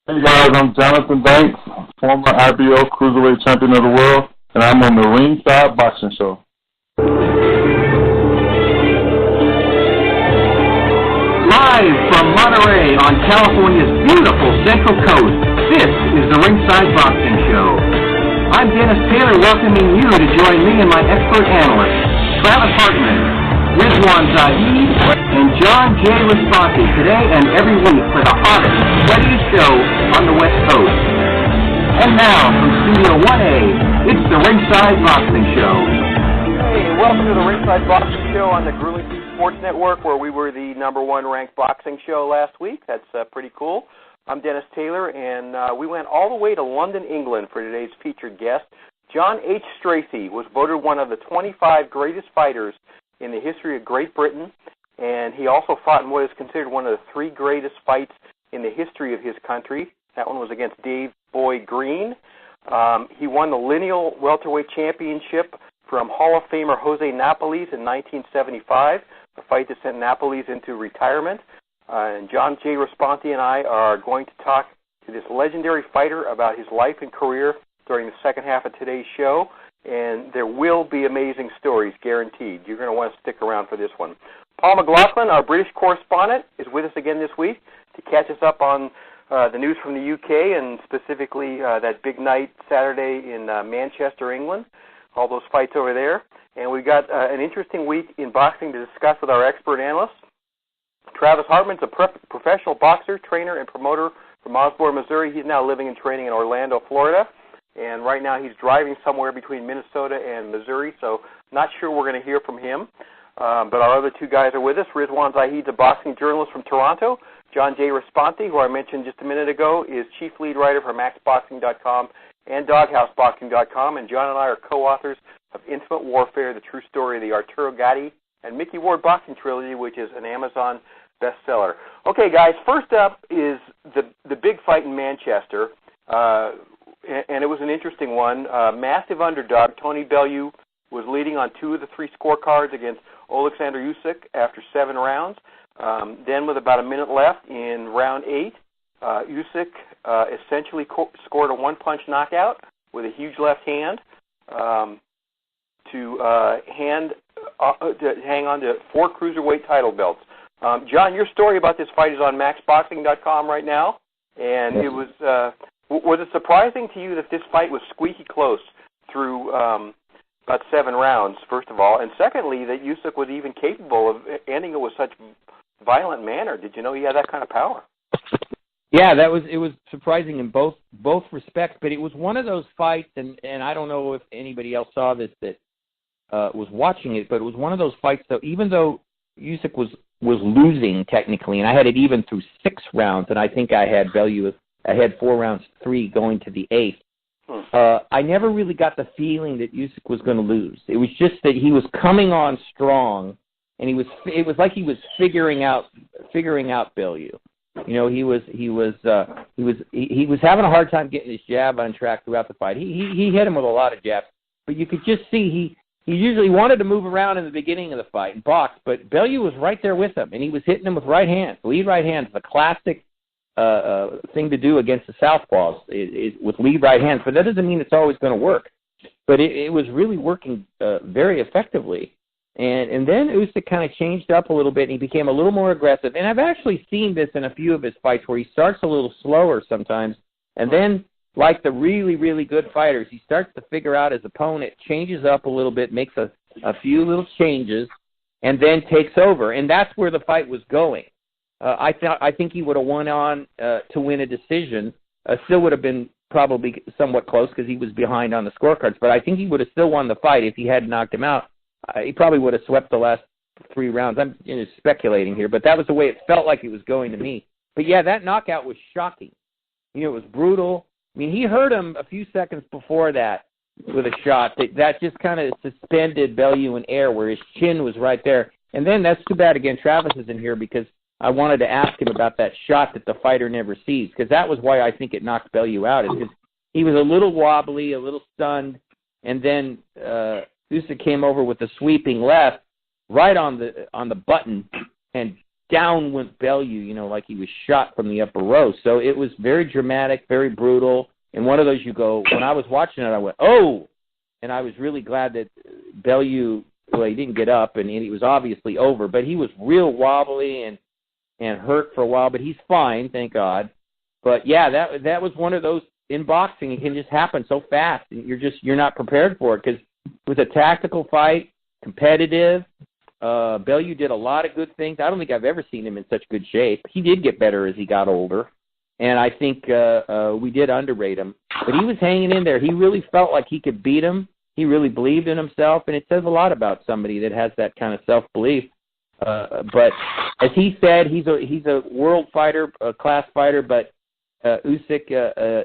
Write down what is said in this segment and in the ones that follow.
Hey guys, I'm Jonathan Banks, former IBO Cruiserweight Champion of the World, and I'm on the Ringside Boxing Show. Live from Monterey on California's beautiful Central Coast, this is the Ringside Boxing Show. I'm Dennis Taylor, welcoming you to join me and my expert analysts, Travis Hartman, Rizwaan, Zahid, and John J. Raspanti, today and every week for the hottest, sweatiest show on the West Coast. And now, from Studio 1A, it's the Ringside Boxing Show. Hey, welcome to the Ringside Boxing Show on the Grueling Sports Network, where we were the #1 ranked boxing show last week. That's pretty cool. I'm Dennis Taylor, and we went all the way to London, England for today's featured guest. John H. Stracey was voted one of the 25 greatest fighters in the history of Great Britain, and he also fought in what is considered one of the 3 greatest fights in the history of his country. That one was against Dave Boy Green. He won the lineal welterweight championship from Hall of Famer Jose Napoles in 1975, a fight that sent Napoles into retirement. And John J. Raspanti and I are going to talk to this legendary fighter about his life and career during the second half of today's show. And there will be amazing stories, guaranteed. You're going to want to stick around for this one. Paul McLaughlin, our British correspondent, is with us again this week to catch us up on the news from the UK and specifically that big night Saturday in Manchester, England, all those fights over there. And we've got an interesting week in boxing to discuss with our expert analysts. Travis Hartman's a professional boxer, trainer, and promoter from Osborne, Missouri. He's now living and training in Orlando, Florida. And right now he's driving somewhere between Minnesota and Missouri, so not sure we're going to hear from him. But our other 2 guys are with us. Rizwaan Zahid's a boxing journalist from Toronto. John J. Raspanti, who I mentioned just a minute ago, is chief lead writer for MaxBoxing.com and DogHouseBoxing.com. And John and I are co-authors of Intimate Warfare, the true story of the Arturo Gatti and Mickey Ward boxing trilogy, which is an Amazon bestseller. Okay, guys, first up is the big fight in Manchester. And it was an interesting one. Massive underdog, Usyk-Bellew, was leading on 2 of the 3 scorecards against Alexander Usyk after 7 rounds. Then with about a minute left in round 8, Usyk essentially scored a one-punch knockout with a huge left hand to hang on to 4 cruiserweight title belts. John, your story about this fight is on MaxBoxing.com right now, and it was it surprising to you that this fight was squeaky close through about 7 rounds, first of all, and secondly, that Usyk was even capable of ending it with such violent manner? Did you know he had that kind of power? Yeah, it was surprising in both respects, but it was one of those fights, and I don't know if anybody else saw this that was watching it, but it was one of those fights, though, even though Usyk was losing technically, and I had it even through 6 rounds, and I think I had Bellew ahead 4 rounds, 3 going to the 8th. I never really got the feeling that Usyk was going to lose. It was just that he was coming on strong, and it was like he was figuring out Bellew. You know, he was having a hard time getting his jab on track throughout the fight. He hit him with a lot of jabs, but you could just see he usually wanted to move around in the beginning of the fight and box, but Bellew was right there with him, and he was hitting him with right hands. Lead right hands, the classic thing to do against the southpaws is with lead right hands, but that doesn't mean it's always going to work. But it was really working very effectively. And then Usyk kind of changed up a little bit, and he became a little more aggressive. And I've actually seen this in a few of his fights where he starts a little slower sometimes, and then, like the really, really good fighters, he starts to figure out his opponent, changes up a little bit, makes a few little changes, and then takes over. And that's where the fight was going. I think he would have won on to win a decision. Still would have been probably somewhat close because he was behind on the scorecards, but I think he would have still won the fight if he hadn't knocked him out. He probably would have swept the last 3 rounds. I'm speculating here, but that was the way it felt like it was going to me. But, yeah, that knockout was shocking. You know, it was brutal. I mean, he hurt him a few seconds before that with a shot. That just kind of suspended Bellew in air where his chin was right there. And then that's too bad, again, Travis is in here because I wanted to ask him about that shot that the fighter never sees, because that was why I think it knocked Bellew out. Because he was a little wobbly, a little stunned, and then Usyk came over with the sweeping left right on the button and down went Bellew, like he was shot from the upper row. So it was very dramatic, very brutal. And one of those you go, when I was watching it, I went, oh! And I was really glad that Bellew, well, he didn't get up, and it was obviously over. But he was real wobbly and hurt for a while, but he's fine, thank God. But, yeah, that was one of those in boxing. It can just happen so fast. You're not prepared for it because it was a tactical fight, competitive. Bellew did a lot of good things. I don't think I've ever seen him in such good shape. He did get better as he got older, and I think we did underrate him. But he was hanging in there. He really felt like he could beat him. He really believed in himself, and it says a lot about somebody that has that kind of self-belief. But as he said, he's a world fighter, a class fighter, but Usyk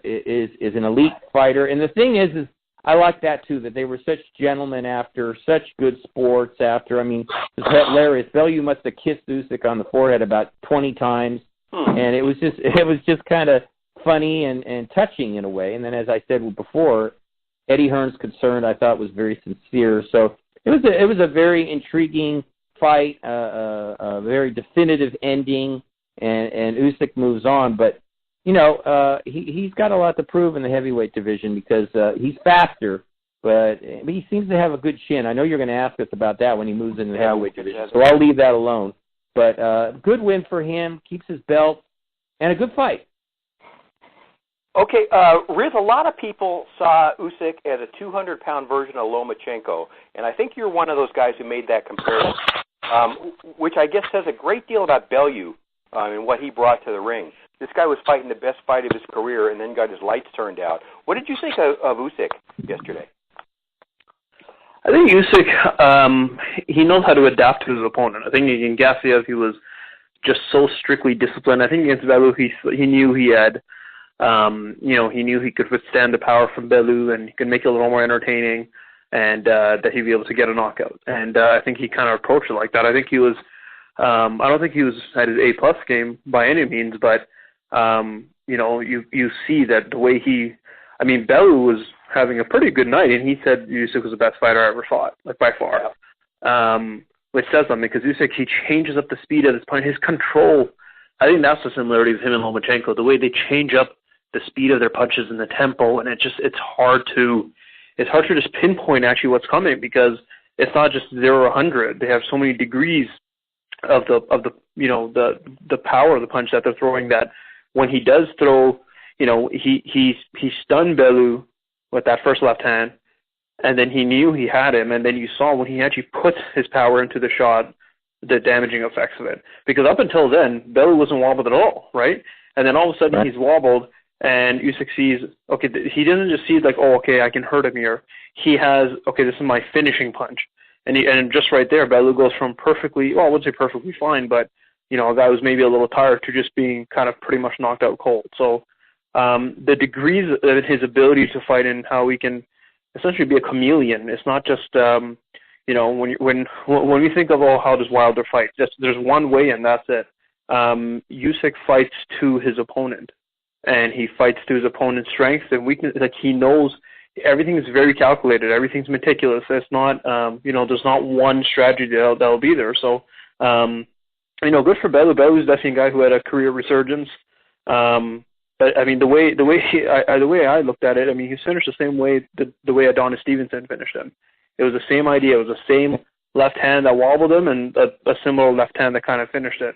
is an elite fighter. And the thing is I like that, too, that they were such gentlemen after, such good sports after. I mean, it was hilarious. Bellew must have kissed Usyk on the forehead about 20 times, and it was just kind of funny and touching in a way. And then, as I said before, Eddie Hearn's concern, I thought, was very sincere. So it was a very intriguing fight, a very definitive ending, and Usyk moves on. But he's got a lot to prove in the heavyweight division because he's faster, but he seems to have a good chin. I know you're going to ask us about that when he moves into the heavyweight division, so I'll leave that alone. But good win for him, keeps his belt, and a good fight. Okay, Riz, a lot of people saw Usyk as a 200-pound version of Lomachenko, and I think you're one of those guys who made that comparison, which I guess says a great deal about Bellew and what he brought to the ring. This guy was fighting the best fight of his career and then got his lights turned out. What did you think of Usyk yesterday? I think Usyk, he knows how to adapt to his opponent. I think in Gassiev he was just so strictly disciplined. I think against Bellew he knew he had, he knew he could withstand the power from Bellew and he could make it a little more entertaining and that he'd be able to get a knockout. And I think he kind of approached it like that. I think he was, I don't think he was at his A-plus game by any means, but you see that the way Bellew was having a pretty good night, and he said Usyk was the best fighter I ever fought, like by far. Which says something because Usyk, he changes up the speed of his punch, his control. I think that's the similarity with him and Lomachenko, the way they change up the speed of their punches and the tempo, and it's hard to just pinpoint actually what's coming because it's not just 0 or 100. They have so many degrees of the power of the punch that they're throwing that when he does throw, he stunned Bellew with that first left hand, and then he knew he had him, and then you saw when he actually put his power into the shot, the damaging effects of it. Because up until then, Bellew wasn't wobbled at all, right? And then all of a sudden he's wobbled, and Usyk sees, okay, he doesn't just see like, oh, okay, I can hurt him here. He has, okay, this is my finishing punch. And just right there, Bellew goes from perfectly, well, I wouldn't say perfectly fine, but, a guy was maybe a little tired to just being kind of pretty much knocked out cold. So the degrees of his ability to fight and how he can essentially be a chameleon, it's not just, when we think of, how does Wilder fight, there's one way and that's it. Usyk fights to his opponent, and he fights to his opponent's strengths and weakness. Like he knows everything is very calculated. Everything's meticulous. It's not, there's not one strategy that'll be there. So, good for Bellew. Bellew's definitely a guy who had a career resurgence. But I mean, the way I looked at it, he finished the same way the way Adonis Stevenson finished him. It was the same idea. It was the same left hand that wobbled him and a similar left hand that kind of finished it.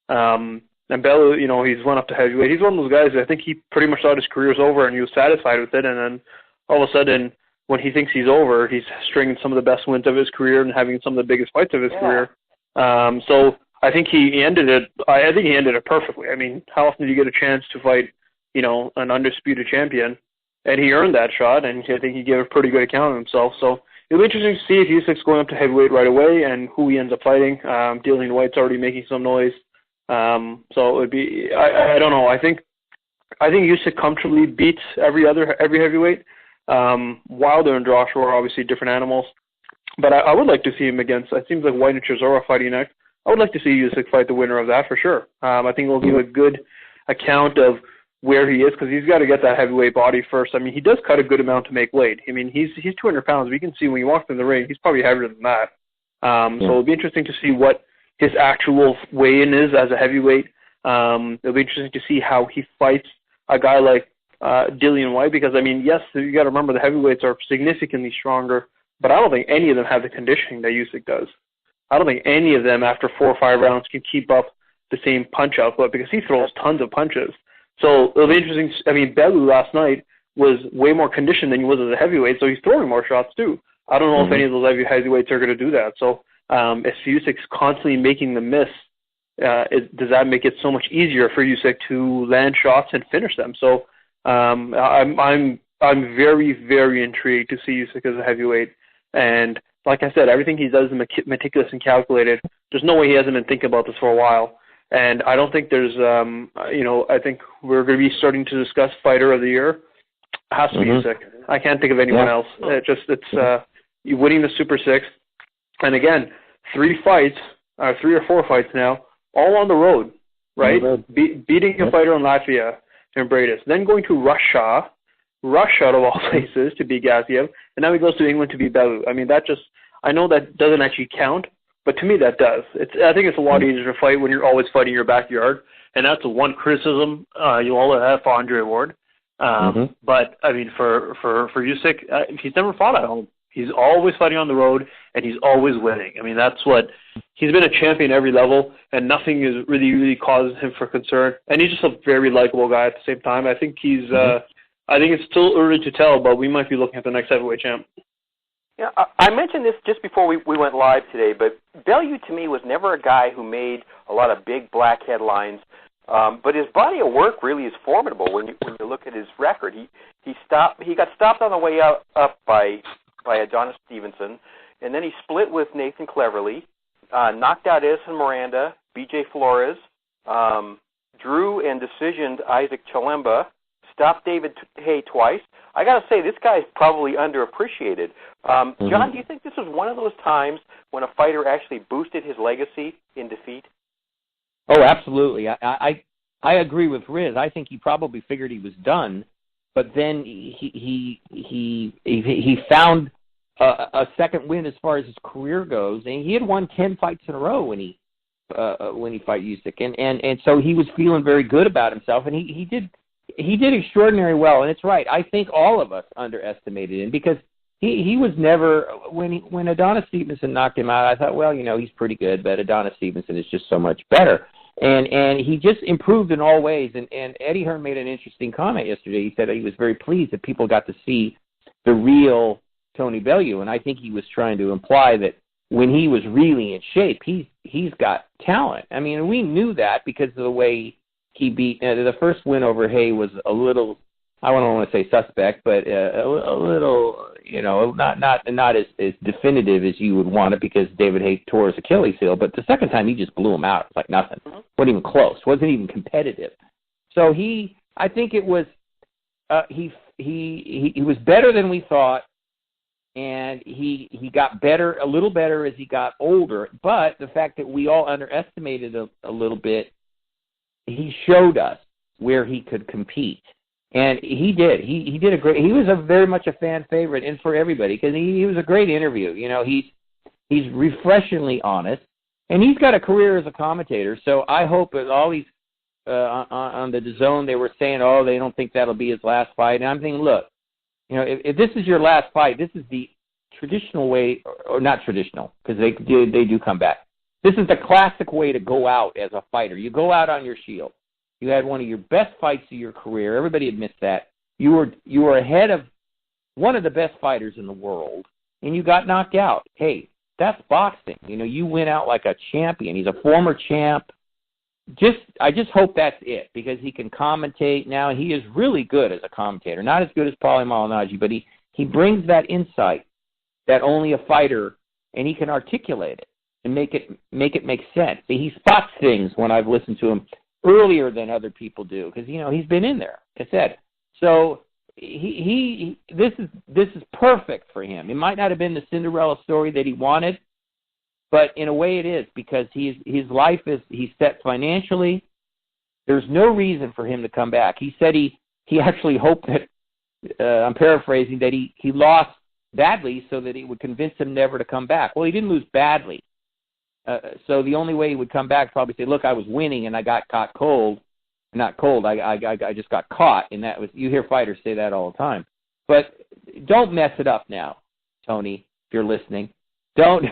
And Bellew, he's went up to heavyweight. He's one of those guys that I think he pretty much thought his career's over and he was satisfied with it. And then all of a sudden, when he thinks he's over, he's stringing some of the best wins of his career and having some of the biggest fights of his career. So I think he ended it. I think he ended it perfectly. How often do you get a chance to fight, an undisputed champion? And he earned that shot, and I think he gave a pretty good account of himself. So it'll be interesting to see if Usyk's going up to heavyweight right away and who he ends up fighting. Dillian White's already making some noise. So it would be. I don't know. I think Usyk comfortably beats every heavyweight. Wilder and Joshua are obviously different animals, but I would like to see him against. It seems like White and Chisora fighting next. I would like to see Usyk fight the winner of that for sure. I think it'll give a good account of where he is because he's got to get that heavyweight body first. He does cut a good amount to make weight. He's 200 pounds. We can see when he walks in the ring, he's probably heavier than that. So it'll be interesting to see what his actual weigh-in is as a heavyweight. It'll be interesting to see how he fights a guy like Dillian White, because, I mean, yes, you got to remember the heavyweights are significantly stronger, but I don't think any of them have the conditioning that Usyk does. I don't think any of them, after 4 or 5 rounds, can keep up the same punch output, because he throws tons of punches. So it'll be interesting. I mean, Bellew last night was way more conditioned than he was as a heavyweight, so he's throwing more shots too. I don't know if any of those heavyweights are going to do that. So if Usyk's constantly making the miss, does that make it so much easier for Usyk to land shots and finish them? So I'm very, very intrigued to see Usyk as a heavyweight. And like I said, everything he does is meticulous and calculated. There's no way he hasn't been thinking about this for a while. And I don't think there's, I think we're going to be starting to discuss Fighter of the Year. It has to be Usyk. I can't think of anyone else. You winning the Super 6. And again, 3 or 4 fights now, all on the road, right? Beating a fighter in Latvia and Brit, then going to Russia of all places, to beat Gassiev, and now he goes to England to beat Bellew. I mean, I know that doesn't actually count, but to me that does. I think it's a lot easier to fight when you're always fighting your backyard, and that's the one criticism you all have for Andre Ward. But, I mean, for Usyk, he's never fought at home. He's always fighting on the road, and he's always winning. I mean, he's been a champion every level, and nothing is really causes him for concern. And he's just a very likable guy at the same time. I think I think it's still early to tell, but we might be looking at the next heavyweight champ. Yeah, I mentioned this just before we went live today, but Bellew to me was never a guy who made a lot of big black headlines. But his body of work really is formidable when you look at his record. He got stopped on the way up by Adonis Stevenson, and then he split with Nathan Cleverly, knocked out Edson Miranda, B.J. Flores, drew and decisioned Isaac Chilemba, stopped David Haye twice. I got to say, this guy's probably underappreciated. John, do you think this was one of those times when a fighter actually boosted his legacy in defeat? Oh, absolutely. I agree with Riz. I think he probably figured he was done, but then he found a second win as far as his career goes, and he had won 10 fights in a row when he fought Usyk, and so he was feeling very good about himself, and he did extraordinarily well. And it's right. I think all of us underestimated him because he was never, when Adonis Stevenson knocked him out, I thought, well, he's pretty good, but Adonis Stevenson is just so much better. And he just improved in all ways. And Eddie Hearn made an interesting comment yesterday. He said he was very pleased that people got to see the real Tony Bellew. And I think he was trying to imply that when he was really in shape, he's got talent. I mean, we knew that because of the way he beat. The first win over Haye was a little, I don't want to say suspect, but a little, not as definitive as you would want it because David Haye tore his Achilles heel. But the second time, he just blew him out. It's like nothing. Wasn't even close. Wasn't even competitive. So I think it was, he was better than we thought, and he got better, a little better as he got older. But the fact that we all underestimated a little bit, he showed us where he could compete. And he did. He did a great. He was very much a fan favorite, and for everybody, because he was a great interview. He's refreshingly honest, and he's got a career as a commentator. So I hope that all these on the DAZN they were saying, they don't think that'll be his last fight. And I'm thinking, look, if this is your last fight, this is the traditional way, or not traditional, because they do come back. This is the classic way to go out as a fighter. You go out on your shield. You had one of your best fights of your career. Everybody admits that. You were ahead of one of the best fighters in the world, and you got knocked out. Hey, that's boxing. You went out like a champion. He's a former champ. I just hope that's it, because he can commentate now. He is really good as a commentator. Not as good as Paulie Malignaggi, but he brings that insight that only a fighter, and he can articulate it and make it make sense. He spots things when I've listened to him earlier than other people do, because he's been in there, like I said. So this is perfect for him. It might not have been the Cinderella story that he wanted, but in a way it is, because his life he's set financially. There's no reason for him to come back. He said he actually hoped that I'm paraphrasing, that he lost badly so that it would convince him never to come back. Well, he didn't lose badly. So the only way he would come back probably say, look, I was winning and I got caught cold. Not cold, I just got caught. And that was, you hear fighters say that all the time. But don't mess it up now, Tony, if you're listening. Don't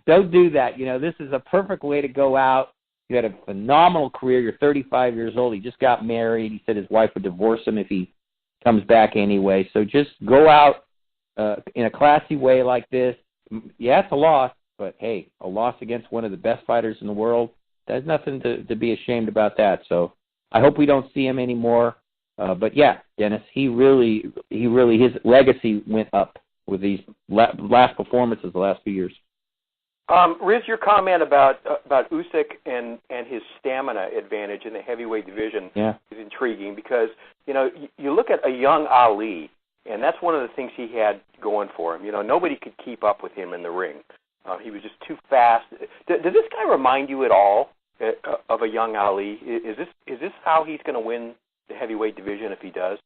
do that. You know, this is a perfect way to go out. You had a phenomenal career. You're 35 years old. He just got married. He said his wife would divorce him if he comes back anyway. So just go out in a classy way like this. Yeah, it's a loss, but, hey, a loss against one of the best fighters in the world, there's nothing to be ashamed about that. So I hope we don't see him anymore. But, yeah, Dennis, he really, his legacy went up with these last performances the last few years. Riz, your comment about Usyk and his stamina advantage in the heavyweight division is intriguing because, you know, you look at a young Ali, and that's one of the things he had going for him. You know, nobody could keep up with him in the ring. He was just too fast. Does this guy remind you at all of a young Ali? Is this how he's going to win the heavyweight division if he does?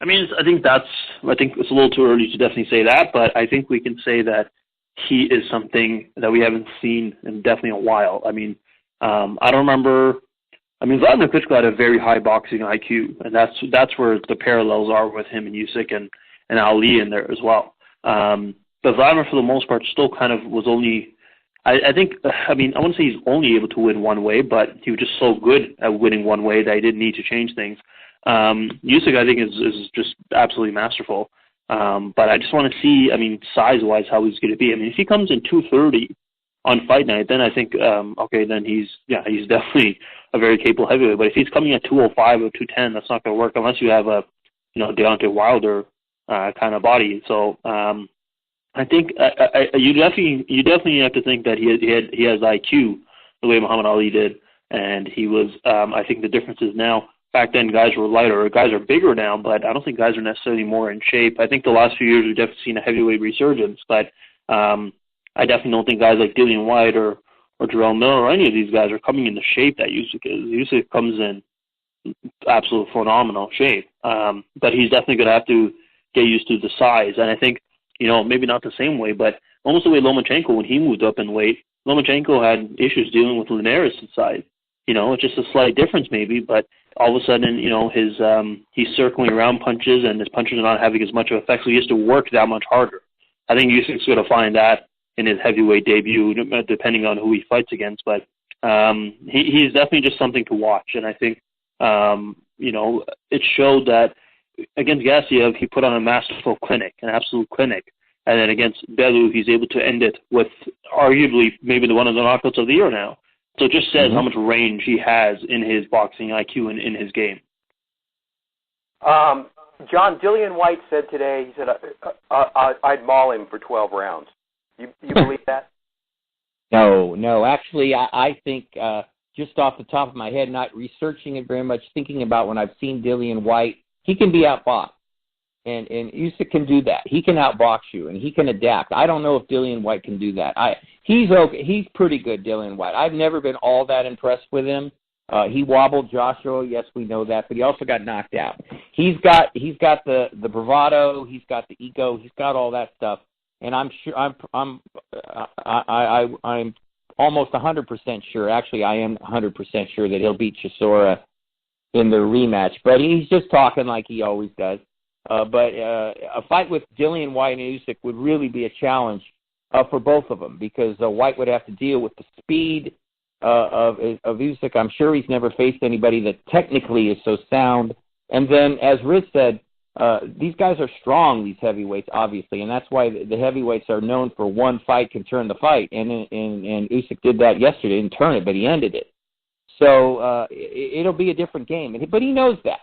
I mean, I think it's a little too early to definitely say that, but I think we can say that he is something that we haven't seen in definitely a while. I mean, I don't remember. I mean, Vladimir Klitschko had a very high boxing IQ, and that's where the parallels are with him and Usyk and Ali in there as well. But Vladimir, for the most part, still kind of was only. I think. I mean, I wouldn't say he's only able to win one way, but he was just so good at winning one way that he didn't need to change things. Usyk, I think, is just absolutely masterful. But I just want to see, I mean, size-wise, how he's going to be. I mean, if he comes in 230 on fight night, then I think, then he's definitely a very capable heavyweight. But if he's coming at 205 or 210, that's not going to work unless you have a, Deontay Wilder kind of body. So I think you definitely have to think that he has IQ the way Muhammad Ali did, and he was. I think the difference is now. Back then, guys were lighter. Guys are bigger now, but I don't think guys are necessarily more in shape. I think the last few years we've definitely seen a heavyweight resurgence, but I definitely don't think guys like Dillian White or Jarrell Miller or any of these guys are coming in the shape that Usyk is. Usyk comes in absolute phenomenal shape, but he's definitely going to have to get used to the size. And I think, maybe not the same way, but almost the way Lomachenko, when he moved up in weight, Lomachenko had issues dealing with Linares' size. It's just a slight difference maybe, but all of a sudden, he's circling around punches and his punches are not having as much of an effect, so he has to work that much harder. I think Usyk's going to find that in his heavyweight debut, depending on who he fights against, but he's definitely just something to watch, and I think, it showed that against Gassiev, he put on a masterful clinic, an absolute clinic, and then against Bellew, he's able to end it with arguably maybe one of the knockouts of the year now. So it just says how much range he has in his boxing IQ and in his game. John, Dillian White said today, he said, I'd maul him for 12 rounds. You believe that? No. Actually, I think just off the top of my head, not researching it very much, thinking about when I've seen Dillian White, he can be outboxed. And Usyk can do that. He can outbox you, and he can adapt. I don't know if Dillian White can do that. He's okay. He's pretty good, Dillian White. I've never been all that impressed with him. He wobbled Joshua. Yes, we know that, but he also got knocked out. He's got the bravado. He's got the ego. He's got all that stuff. And I'm sure I'm almost 100% sure. Actually, I am 100% sure that he'll beat Chisora in the rematch. But he's just talking like he always does. But a fight with Dillian White and Usyk would really be a challenge for both of them because White would have to deal with the speed of Usyk. I'm sure he's never faced anybody that technically is so sound. And then, as Riz said, these guys are strong, these heavyweights, obviously, and that's why the heavyweights are known for one fight can turn the fight. And Usyk did that yesterday. He didn't turn it, but he ended it. So it'll be a different game. But he knows that.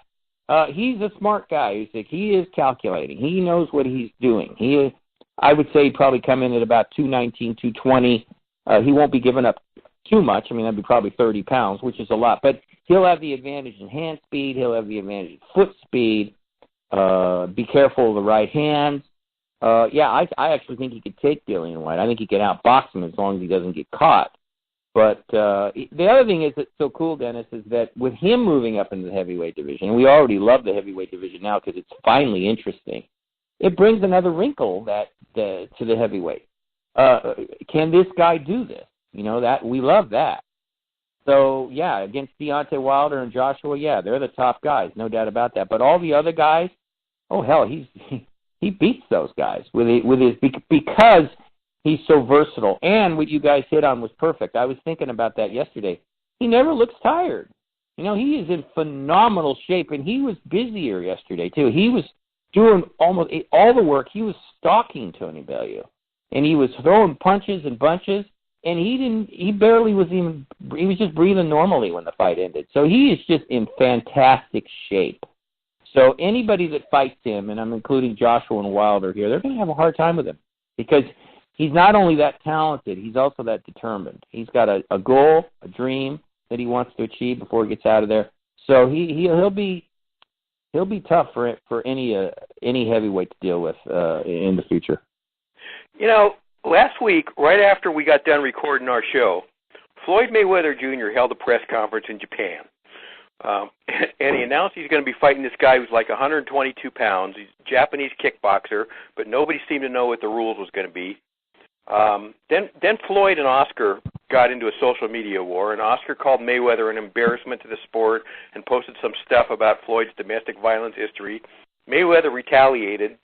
He's a smart guy, Usyk. He is calculating. He knows what he's doing. I would say he'd probably come in at about 219, 220. He won't be giving up too much. I mean, that'd be probably 30 pounds, which is a lot. But he'll have the advantage in hand speed. He'll have the advantage in foot speed. Be careful of the right hand. I actually think he could take Dillian White. I think he could outbox him as long as he doesn't get caught. But the other thing is that's so cool, Dennis, is that with him moving up into the heavyweight division, and we already love the heavyweight division now because it's finally interesting, it brings another wrinkle to the heavyweight. can this guy do this? That we love that. So, yeah, against Deontay Wilder and Joshua, yeah, they're the top guys, no doubt about that. But all the other guys, oh, hell, he beats those guys because he's so versatile. And what you guys hit on was perfect. I was thinking about that yesterday. He never looks tired. He is in phenomenal shape, and he was busier yesterday, too. He was doing almost all the work. He was stalking Tony Bellew, and he was throwing punches and bunches. And he was just breathing normally when the fight ended. So he is just in fantastic shape. So anybody that fights him, and I'm including Joshua and Wilder here, they're going to have a hard time with him because he's not only that talented, he's also that determined. He's got a goal, a dream that he wants to achieve before he gets out of there. So he'll be tough for any heavyweight to deal with in the future. Last week, right after we got done recording our show, Floyd Mayweather Jr. held a press conference in Japan. And he announced he's going to be fighting this guy who's like 122 pounds. He's a Japanese kickboxer, but nobody seemed to know what the rules was going to be. Then Floyd and Oscar got into a social media war, and Oscar called Mayweather an embarrassment to the sport and posted some stuff about Floyd's domestic violence history. Mayweather retaliated.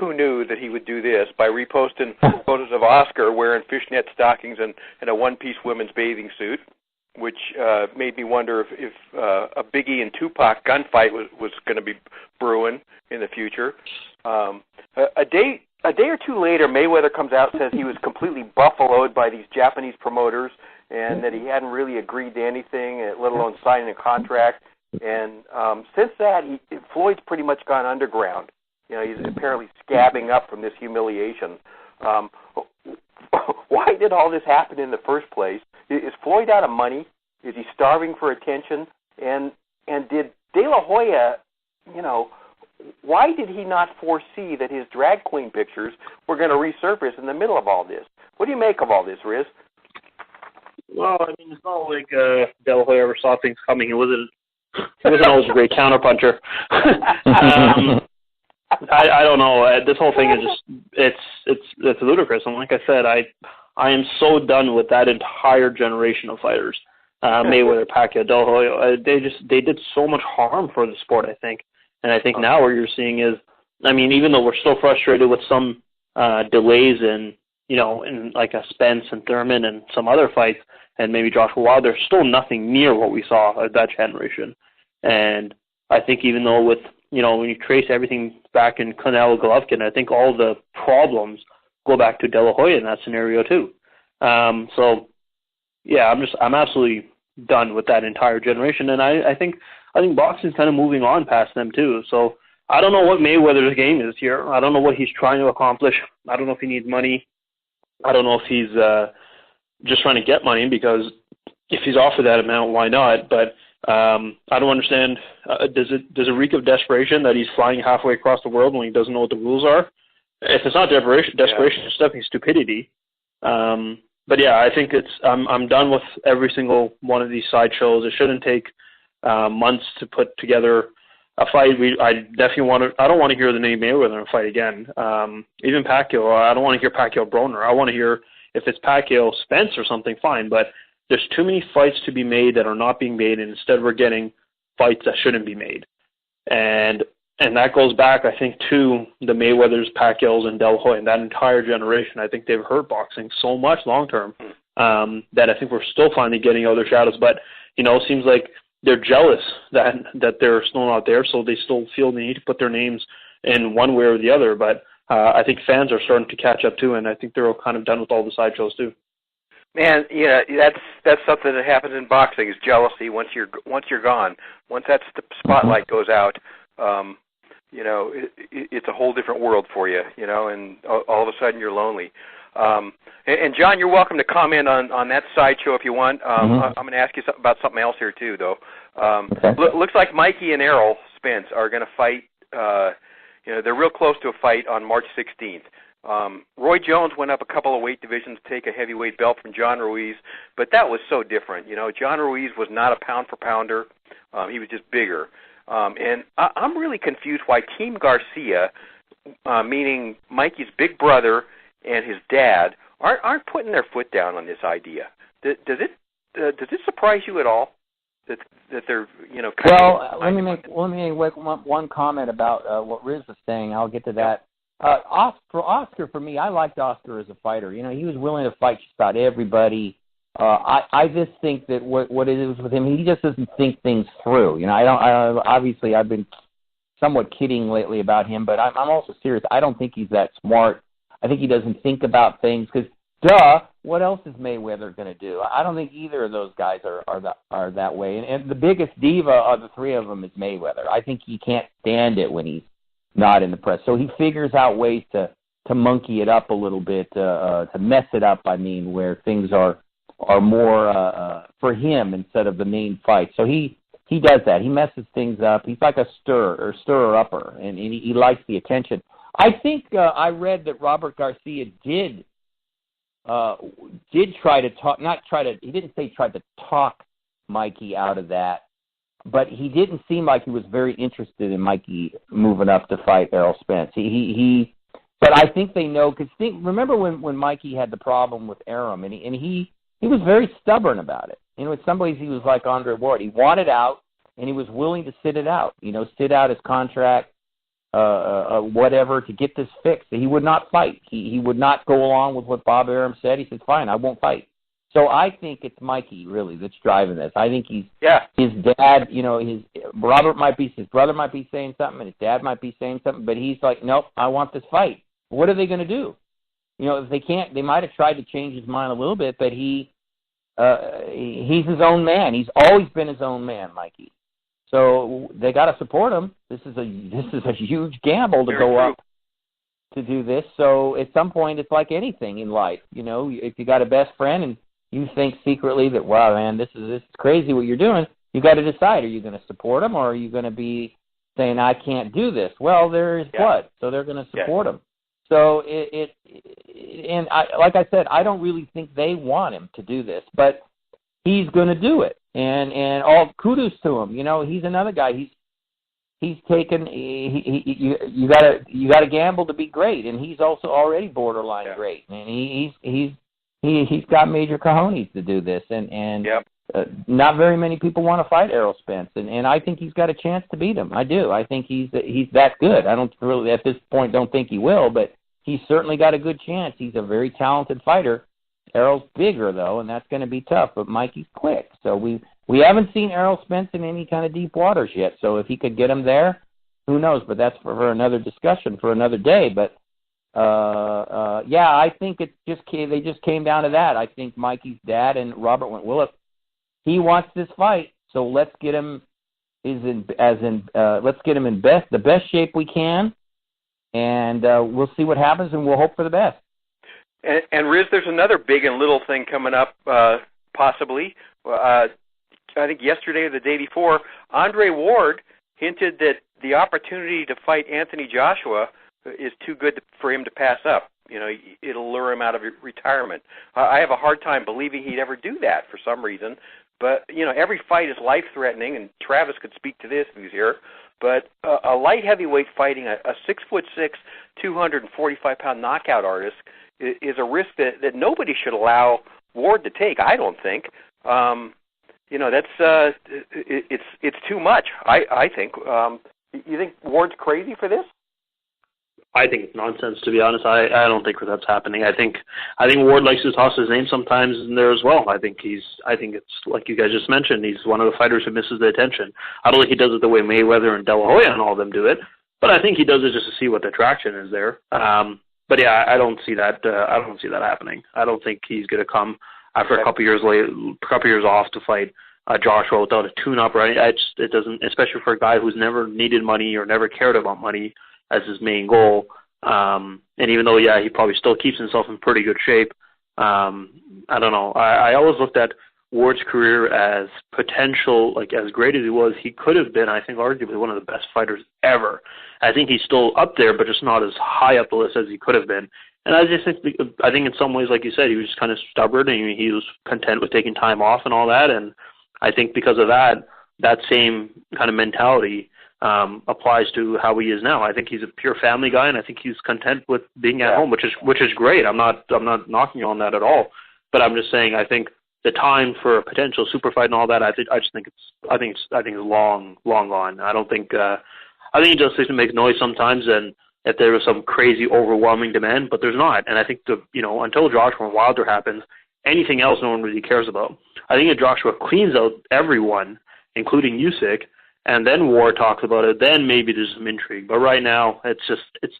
Who knew that he would do this by reposting photos of Oscar wearing fishnet stockings and a one-piece women's bathing suit, which made me wonder if a Biggie and Tupac gunfight was going to be brewing in the future. A day or two later, Mayweather comes out and says he was completely buffaloed by these Japanese promoters and that he hadn't really agreed to anything, let alone signing a contract. And since that, Floyd's pretty much gone underground. He's apparently scabbing up from this humiliation. Why did all this happen in the first place? Is Floyd out of money? Is he starving for attention? And did De La Hoya, why did he not foresee that his drag queen pictures were going to resurface in the middle of all this? What do you make of all this, Riz? Well, it's not like De La Hoya ever saw things coming. He wasn't always a great counterpuncher. I don't know. This whole thing is just it's ludicrous. And like I said, I am so done with that entire generation of fighters. Mayweather, Pacquiao, De La Hoya. They did so much harm for the sport, I think. And I think now what you're seeing is, even though we're still frustrated with some delays in like a Spence and Thurman and some other fights, and maybe Joshua Wilder, there's still nothing near what we saw at that generation. And I think even though with when you trace everything back in Canelo Golovkin, I think all the problems go back to De La Hoya in that scenario too. So, yeah, I'm absolutely done with that entire generation, and I think boxing's kind of moving on past them too. So I don't know what Mayweather's game is here. I don't know what he's trying to accomplish. I don't know if he needs money. I don't know if he's just trying to get money, because if he's offered that amount, why not? But I don't understand. Does it reek of desperation that he's flying halfway across the world when he doesn't know what the rules are? If it's not desperation, it's definitely stupidity. But yeah, I think I'm done with every single one of these sideshows. It shouldn't take months to put together a fight. I don't want to hear the name Mayweather in a fight again. Even Pacquiao, I don't want to hear Pacquiao Broner. I want to hear, if it's Pacquiao Spence or something, fine. But there's too many fights to be made that are not being made, and instead we're getting fights that shouldn't be made. And that goes back, I think, to the Mayweathers, Pacquiaos, and De La Hoya, and that entire generation. I think they've hurt boxing so much long term that I think we're still finally getting other shadows. But it seems like they're jealous that they're still not there, so they still feel the need to put their names in one way or the other. But I think fans are starting to catch up too, and I think they're all kind of done with all the sideshows too. Man, that's something that happens in boxing, is jealousy. Once you're gone, once that spotlight goes out, it's a whole different world for you, and all of a sudden you're lonely. And John, you're welcome to comment on that sideshow if you want. I'm going to ask you about something else here too, though. Looks like Mikey and Errol Spence are going to fight. They're real close to a fight on March 16th. Roy Jones went up a couple of weight divisions to take a heavyweight belt from John Ruiz, but that was so different. John Ruiz was not a pound-for-pounder. He was just bigger. And I'm really confused why Team Garcia, meaning Mikey's big brother and his dad aren't putting their foot down on this idea. Does it surprise you at all that they're let me make one comment about what Riz was saying. I'll get to that. Oscar, for me, I liked Oscar as a fighter. He was willing to fight just about everybody. I just think that what it is with him, he just doesn't think things through. Obviously, I've been somewhat kidding lately about him, but I'm also serious. I don't think he's that smart. I think he doesn't think about things because, what else is Mayweather going to do? I don't think either of those guys are that way. And the biggest diva of the three of them is Mayweather. I think he can't stand it when he's not in the press. So he figures out ways to monkey it up a little bit, to mess it up, where things are more for him instead of the main fight. So he does that. He messes things up. He's like a stirrer-upper, and he likes the attention. I think I read that Robert Garcia did try to talk, he didn't say tried to talk Mikey out of that, but he didn't seem like he was very interested in Mikey moving up to fight Errol Spence. But I think they know, because remember when Mikey had the problem with Arum, and he was very stubborn about it. In some ways he was like Andre Ward. He wanted out, and he was willing to sit it out, sit out his contract, whatever, to get this fixed. He would not fight. He would not go along with what Bob Arum said. He said, fine, I won't fight. So I think it's Mikey, really, that's driving this. I think his dad, his brother might be saying something, and his dad might be saying something, but he's like, nope, I want this fight. What are they going to do? If they can't, they might have tried to change his mind a little bit, but he's his own man. He's always been his own man, Mikey. So they got to support him. This is a huge gamble to go up to do this. So at some point, it's like anything in life. If you got a best friend and you think secretly that, wow, man, this is crazy what you're doing, you got to decide: are you going to support him, or are you going to be saying, I can't do this? Well, there is blood, so they're going to support him. So like I said, I don't really think they want him to do this, but he's going to do it. And all kudos to him. He's another guy. He's taken. You got to gamble to be great, and he's also already borderline great. And he's got major cojones to do this. And not very many people want to fight Errol Spence, and I think he's got a chance to beat him. I do. I think he's that good. I don't really at this point don't think he will, but he's certainly got a good chance. He's a very talented fighter. Errol's bigger, though, and that's going to be tough, but Mikey's quick. So we haven't seen Errol Spence in any kind of deep waters yet, so if he could get him there, who knows? But that's for another discussion for another day. But, I think they just came down to that. I think Mikey's dad and Robert went, well, if he wants this fight, so let's get him in the best shape we can, and we'll see what happens, and we'll hope for the best. And Riz, there's another big and little thing coming up, possibly. I think yesterday or the day before, Andre Ward hinted that the opportunity to fight Anthony Joshua is too good for him to pass up. It'll lure him out of retirement. I have a hard time believing he'd ever do that for some reason. But, every fight is life-threatening, and Travis could speak to this if he's here. But a light heavyweight fighting a 6'6", 245-pound knockout artist is a risk that nobody should allow Ward to take. I don't think. That's it's too much. I think. You think Ward's crazy for this? I think it's nonsense, to be honest. I don't think that's happening. I think Ward likes to toss his name sometimes in there as well. I think it's like you guys just mentioned. He's one of the fighters who misses the attention. I don't think he does it the way Mayweather and De La Hoya and all of them do it, but I think he does it just to see what the traction is there. But yeah, I don't see that. I don't see that happening. I don't think he's going to come after a couple years off to fight Joshua without a tune-up. Right? It doesn't, especially for a guy who's never needed money or never cared about money as his main goal. And even though, he probably still keeps himself in pretty good shape, I don't know. I always looked at Ward's career as potential, like as great as he was, he could have been, I think, arguably one of the best fighters ever. I think he's still up there, but just not as high up the list as he could have been. And I think in some ways, like you said, he was just kind of stubborn, and he was content with taking time off and all that. And I think because of that same kind of mentality applies to how he is now. I think he's a pure family guy, and I think he's content with being at home, which is great. I'm not knocking on that at all, but I'm just saying I think the time for a potential super fight and all that, I think it's long gone. I think he just likes to make noise sometimes, and if there was some crazy overwhelming demand, but there's not. And I think until Joshua and Wilder happens, anything else no one really cares about. I think if Joshua cleans out everyone, including Usyk, and then War talks about it, then maybe there's some intrigue. But right now, it's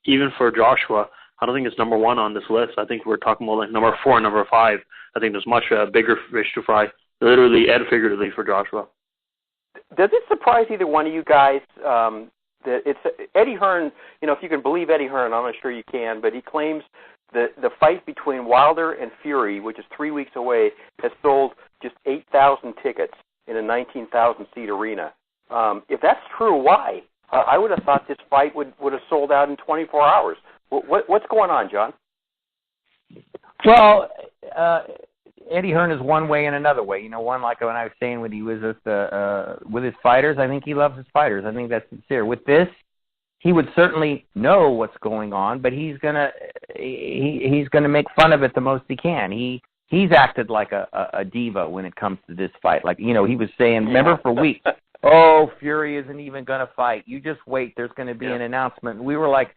even for Joshua, I don't think it's number 1 on this list. I think we're talking about like number 4, number 5. I think there's much bigger fish to fry, literally and figuratively, for Joshua. Does it surprise either one of you guys that it's Eddie Hearn? If you can believe Eddie Hearn, I'm not sure you can, but he claims that the fight between Wilder and Fury, which is 3 weeks away, has sold just 8,000 tickets in a 19,000-seat arena. If that's true, why? I would have thought this fight would have sold out in 24 hours. What's going on, John? Well, Eddie Hearn is one way and another way. One like when I was saying when he was with his fighters, I think he loves his fighters. I think that's sincere. With this, he would certainly know what's going on, but he's gonna make fun of it the most he can. He's acted like a diva when it comes to this fight. Like he was saying, remember for weeks, oh, Fury isn't even gonna fight. You just wait. There's gonna be an announcement. And we were like,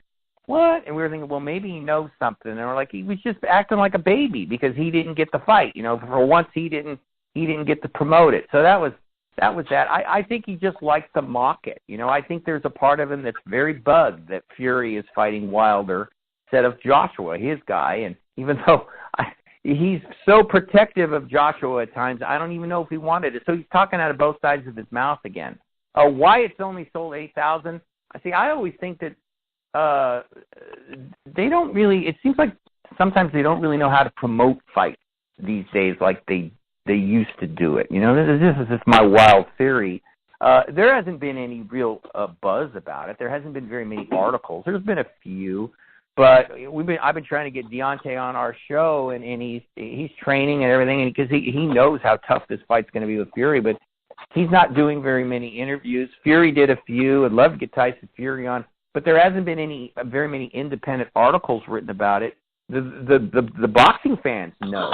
what? And we were thinking, well, maybe he knows something. And we're like, he was just acting like a baby because he didn't get the fight. For once he didn't get to promote it. So that was that. I think he just likes to mock it. I think there's a part of him that's very bugged that Fury is fighting Wilder instead of Joshua, his guy. And even though he's so protective of Joshua at times, I don't even know if he wanted it. So he's talking out of both sides of his mouth again. Why it's only sold 8,000? See, I always think that they don't really. It seems like sometimes they don't really know how to promote fights these days, like they used to do it. This is just my wild theory. There hasn't been any real buzz about it. There hasn't been very many articles. There's been a few, but I've been trying to get Deontay on our show, and he's training and everything, and because he knows how tough this fight's going to be with Fury, but he's not doing very many interviews. Fury did a few. I'd love to get Tyson Fury on. But there hasn't been very many independent articles written about it. The boxing fans know,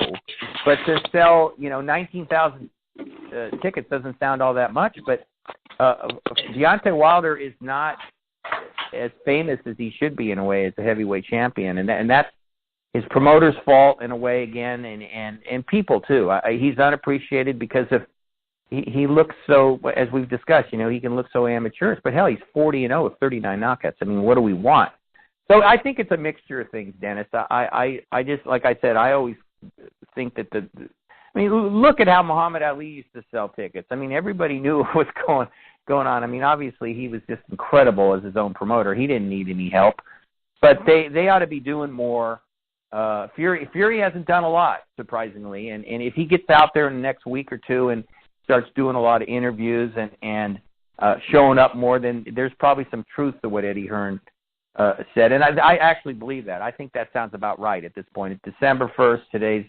but to sell 19,000 tickets doesn't sound all that much. But Deontay Wilder is not as famous as he should be in a way as a heavyweight champion, and that's his promoter's fault in a way again, and people too. He's unappreciated because of. He looks so, as we've discussed, he can look so amateurish. But hell, he's 40-0 with 39 knockouts. I mean, what do we want? So I think it's a mixture of things, Dennis. I just, like I said, I always think that look at how Muhammad Ali used to sell tickets. I mean, everybody knew what was going on. I mean, obviously he was just incredible as his own promoter. He didn't need any help. But they ought to be doing more. Fury hasn't done a lot, surprisingly. And if he gets out there in the next week or two and starts doing a lot of interviews and showing up more, then there's probably some truth to what Eddie Hearn said. And I actually believe that. I think that sounds about right at this point. It's December 1st. Today's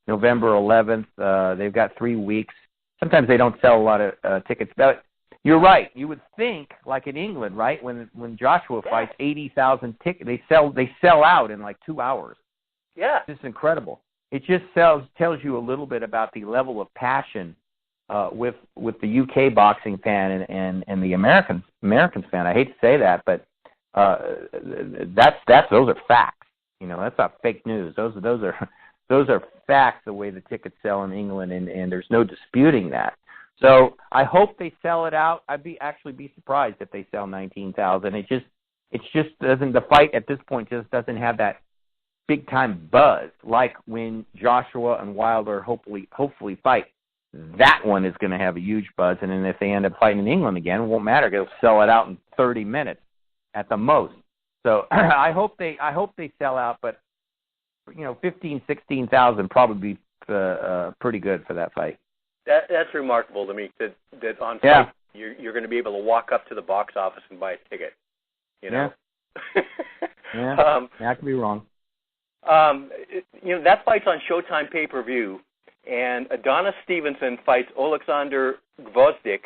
November 11th. They've got 3 weeks. Sometimes they don't sell a lot of tickets. But you're right. You would think, like in England, right, when Joshua fights, 80,000 tickets, they sell out in like 2 hours. Yeah. It's just incredible. It just tells you a little bit about the level of passion with the UK boxing fan and the Americans fan. I hate to say that, but those are facts. That's not fake news. Those are facts. The way the tickets sell in England, and there's no disputing that. So I hope they sell it out. I'd actually be surprised if they sell 19,000. It just doesn't. The fight at this point just doesn't have that big time buzz like when Joshua and Wilder hopefully fight. That one is going to have a huge buzz, and then if they end up fighting in England again, it won't matter. They'll sell it out in 30 minutes at the most. So I hope they sell out, but 15,000, 16,000 probably be pretty good for that fight. That's remarkable to me that on fight you're going to be able to walk up to the box office and buy a ticket. Yeah. I could be wrong. That fight's on Showtime pay-per-view. And Adonis Stevenson fights Oleksandr Gvozdyk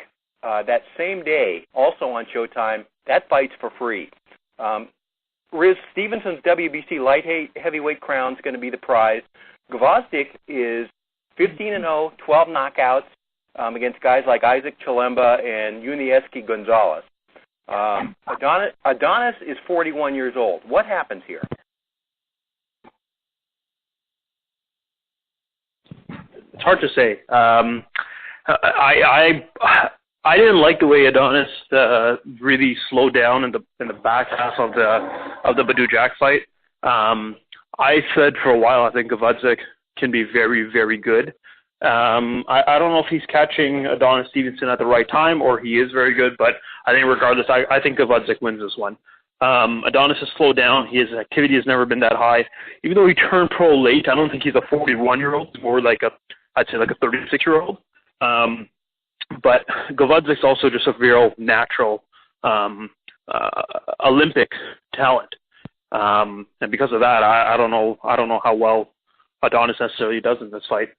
that same day, also on Showtime, that fight's for free. Riz Stevenson's WBC light heavyweight crown is going to be the prize. Gvozdyk is 15-0, 12 knockouts against guys like Isaac Chilemba and Yunieski Gonzalez. Adonis is 41 years old. What happens here? It's hard to say. I didn't like the way Adonis really slowed down in the back half of the Badou Jack fight. I said for a while I think Gvozdyk can be very, very good. I don't know if he's catching Adonis Stevenson at the right time or he is very good, but I think regardless, I think Gvozdyk wins this one. Adonis has slowed down. His activity has never been that high. Even though he turned pro late, I don't think he's a 41-year-old. He's more like I'd say like a 36-year-old. But Gvozdyk's also just a real natural Olympic talent. And because of that, I don't know how well Adonis necessarily does in this fight.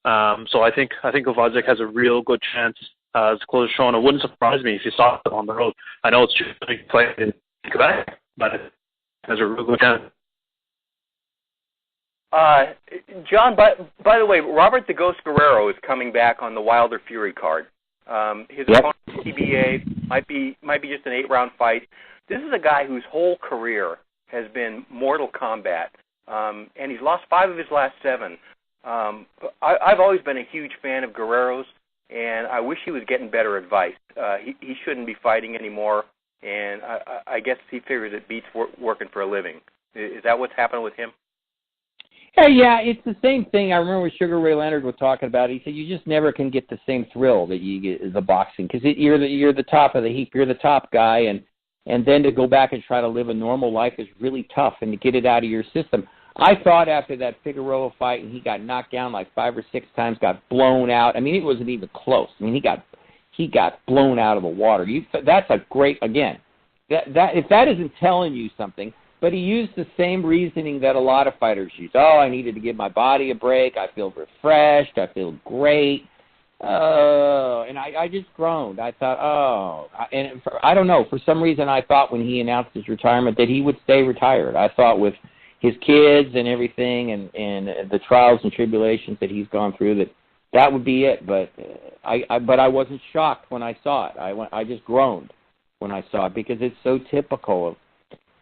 So I think Gvozdyk has a real good chance to close the show, and it wouldn't surprise me if you saw him on the road. I know it's just a big fight in Quebec, but it has a real good chance. John, by the way, Robert the Ghost Guerrero is coming back on the Wilder Fury card. His opponent, TBA, might be just an 8-round fight. This is a guy whose whole career has been Mortal Kombat, and he's lost 5 of his last 7. I've always been a huge fan of Guerrero's, and I wish he was getting better advice. He shouldn't be fighting anymore, and I guess he figures it beats working for a living. Is that what's happening with him? Yeah, it's the same thing. I remember Sugar Ray Leonard was talking about it. He said you just never can get the same thrill that you get as the boxing because you're the top of the heap. You're the top guy, and then to go back and try to live a normal life is really tough, and to get it out of your system. I thought after that Figueroa fight, and he got knocked down like 5 or 6 times, got blown out. I mean, it wasn't even close. I mean, he got blown out of the water. That's a great, again, that if that isn't telling you something. But he used the same reasoning that a lot of fighters use. Oh, I needed to give my body a break. I feel refreshed. I feel great. And I just groaned. I thought, I don't know. For some reason, I thought when he announced his retirement that he would stay retired. I thought with his kids and everything and the trials and tribulations that he's gone through that would be it. But I wasn't shocked when I saw it. I just groaned when I saw it because it's so typical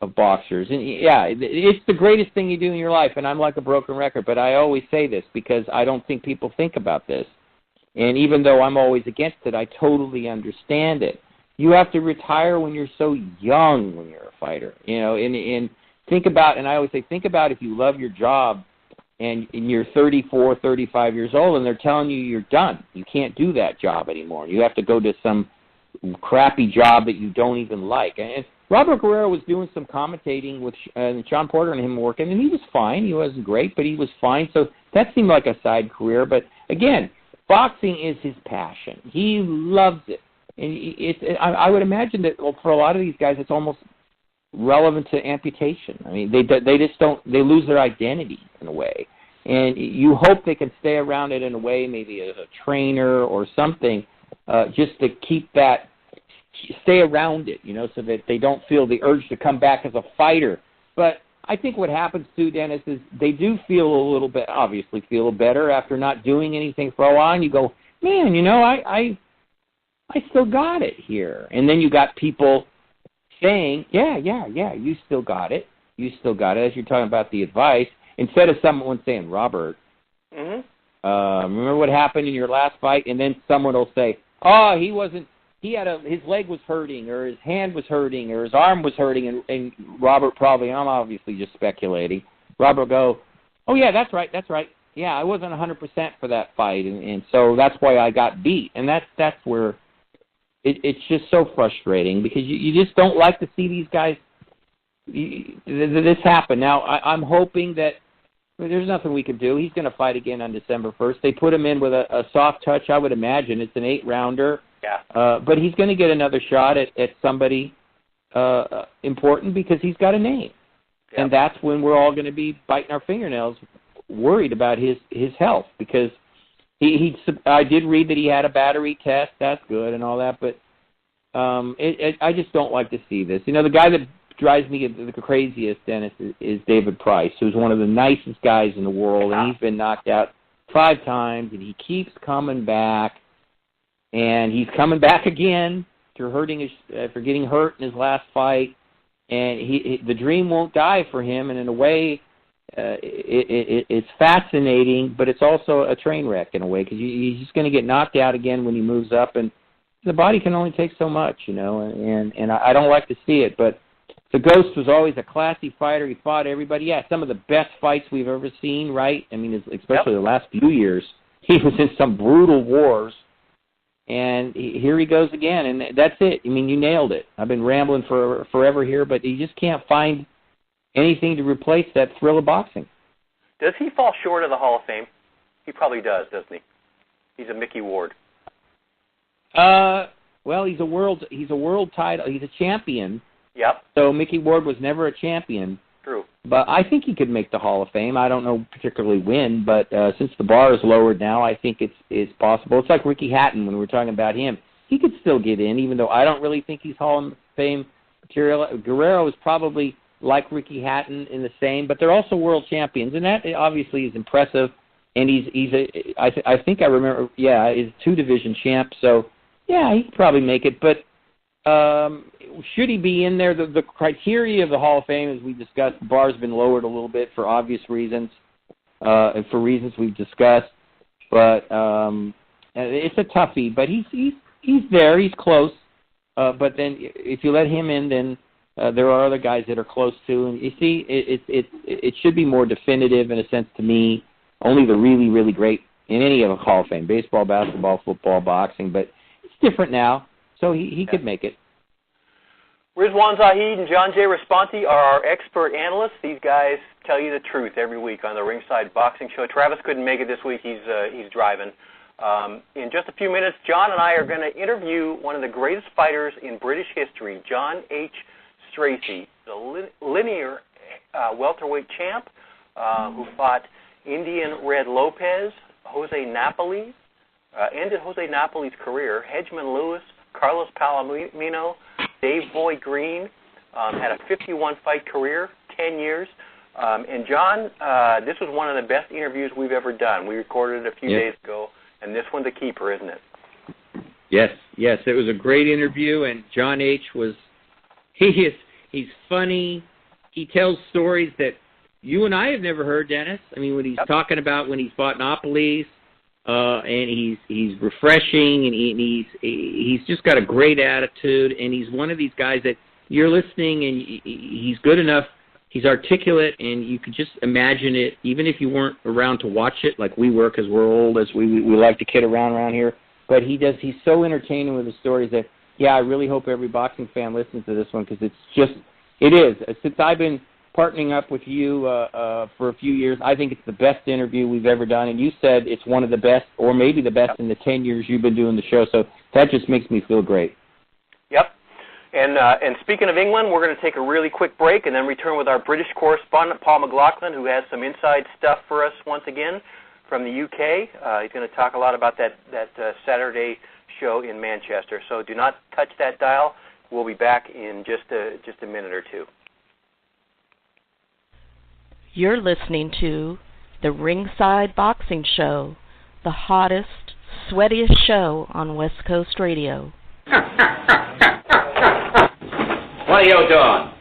of boxers. And yeah, it's the greatest thing you do in your life, and I'm like a broken record, but I always say this because I don't think people think about this. And even though I'm always against it, I totally understand it. You have to retire when you're so young when you're a fighter, and think about, and I always say, think about if you love your job and you're 34, 35 years old and they're telling you you're done. You can't do that job anymore. You have to go to some crappy job that you don't even like. And Robert Guerrero was doing some commentating with Sean Porter and him working, and he was fine. He wasn't great, but he was fine. So that seemed like a side career. But again, boxing is his passion. He loves it. And I would imagine that for a lot of these guys, it's almost relevant to amputation. I mean, they just don't, they lose their identity in a way. And you hope they can stay around it in a way, maybe as a trainer or something, just to keep that, stay around it, so that they don't feel the urge to come back as a fighter. But I think what happens too, Dennis, is they do feel a little bit, obviously feel better after not doing anything for a while, and you go, man, I still got it here. And then you got people saying, yeah, you still got it. You still got it, as you're talking about the advice, instead of someone saying, Robert, remember what happened in your last fight? And then someone will say, oh, his leg was hurting, or his hand was hurting, or his arm was hurting, and Robert probably, I'm obviously just speculating, Robert will go, oh, yeah, that's right. Yeah, I wasn't 100% for that fight, and so that's why I got beat. And that's where it's just so frustrating, because you just don't like to see these guys, this happen. Now, I'm hoping that there's nothing we can do. He's going to fight again on December 1st. They put him in with a soft touch, I would imagine. It's an 8-rounder. Yeah. But he's going to get another shot at somebody important, because he's got a name. Yeah. And that's when we're all going to be biting our fingernails, worried about his health, because I did read that he had a battery test. That's good and all that, but I just don't like to see this. The guy that drives me the craziest, Dennis, is David Price, who's one of the nicest guys in the world, and he's been knocked out 5 times, and he keeps coming back, and he's coming back again for getting hurt in his last fight, and the dream won't die for him, and in a way, it's fascinating, but it's also a train wreck in a way, because he's just going to get knocked out again when he moves up, and the body can only take so much, and I don't like to see it, but the Ghost was always a classy fighter. He fought everybody. Yeah, some of the best fights we've ever seen, right? I mean, especially the last few years. He was in some brutal wars, and here he goes again, and that's it. I mean, you nailed it. I've been rambling for forever here, but you just can't find anything to replace that thrill of boxing. Does he fall short of the Hall of Fame? He probably does, doesn't he? He's a Mickey Ward. Well, he's a world title. He's a champion. Yep. So Mickey Ward was never a champion. True. But I think he could make the Hall of Fame. I don't know particularly when, but since the bar is lowered now, I think it's possible. It's like Ricky Hatton when we were talking about him. He could still get in, even though I don't really think he's Hall of Fame material. Guerrero is probably like Ricky Hatton in the same, but they're also world champions, and that obviously is impressive. And I think I remember, he's a 2-division champ, so yeah, he could probably make it, but should he be in there? The criteria of the Hall of Fame, as we discussed, the bar's been lowered a little bit for obvious reasons, and for reasons we've discussed. But it's a toughie. But he's there. He's close. But then if you let him in, then there are other guys that are close too. And you see, it should be more definitive in a sense to me. Only the really, really great in any of the Hall of Fame: baseball, basketball, football, boxing. But it's different now. So he could make it. Rizwaan, Zahid, and John J. Raspanti are our expert analysts. These guys tell you the truth every week on the Ringside Boxing Show. Travis couldn't make it this week. He's driving. In just a few minutes, John and I are going to interview one of the greatest fighters in British history, John H. Stracey, the linear welterweight champ who fought Indian Red Lopez, Jose Napoles, ended Jose Napoles' career, Hedgemon Lewis, Carlos Palomino, Dave Boy Green, had a 51-fight career, 10 years. And John, this was one of the best interviews we've ever done. We recorded it a few days ago, and this one's a keeper, isn't it? Yes, it was a great interview, and John H. he's funny. He tells stories that you and I have never heard, Dennis. I mean, when he's talking about when he fought Napoles, and he's refreshing, and he's just got a great attitude, and he's one of these guys that you're listening, and he's good enough, he's articulate, and you could just imagine it, even if you weren't around to watch it like we were, because we're old, as we like to kid around here, but he's so entertaining with the stories that, I really hope every boxing fan listens to this one, because it is. Since I've been partnering up with you for a few years, I think it's the best interview we've ever done, and you said it's one of the best, or maybe the best in the 10 years you've been doing the show, so that just makes me feel great. Yep. And speaking of England, we're going to take a really quick break and then return with our British correspondent, Paul McLaughlin, who has some inside stuff for us once again from the UK. He's going to talk a lot about that Saturday show in Manchester, so do not touch that dial. We'll be back in just a minute or two. You're listening to the Ringside Boxing Show, the hottest, sweatiest show on West Coast Radio. What are you doing?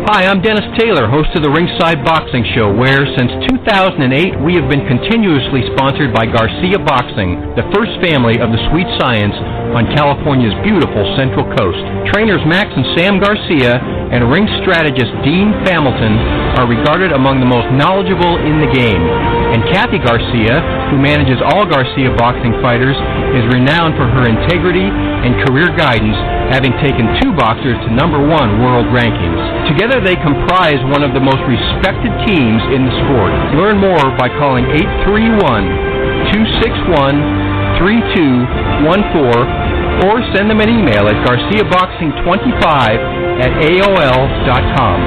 Hi, I'm Dennis Taylor, host of the Ringside Boxing Show, where since 2008 we have been continuously sponsored by Garcia Boxing, the first family of the sweet science on California's beautiful Central Coast. Trainers Max and Sam Garcia and ring strategist Dean Hamilton are regarded among the most knowledgeable in the game. And Kathy Garcia, who manages all Garcia boxing fighters, is renowned for her integrity and career guidance, having taken 2 boxers to #1 world rankings. Together they comprise one of the most respected teams in the sport. Learn more by calling 831-261-3214 or send them an email at garciaboxing25@aol.com.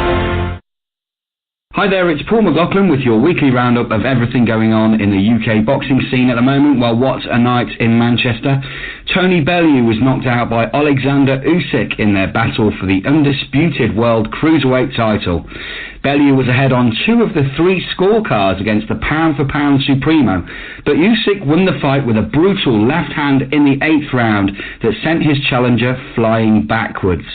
Hi there, it's Paul McLaughlin with your weekly roundup of everything going on in the UK boxing scene at the moment. Well, what a night in Manchester. Tony Bellew was knocked out by Alexander Usyk in their battle for the undisputed world cruiserweight title. Bellew was ahead on 2 of the 3 scorecards against the pound-for-pound Supremo, but Usyk won the fight with a brutal left hand in the 8th round that sent his challenger flying backwards.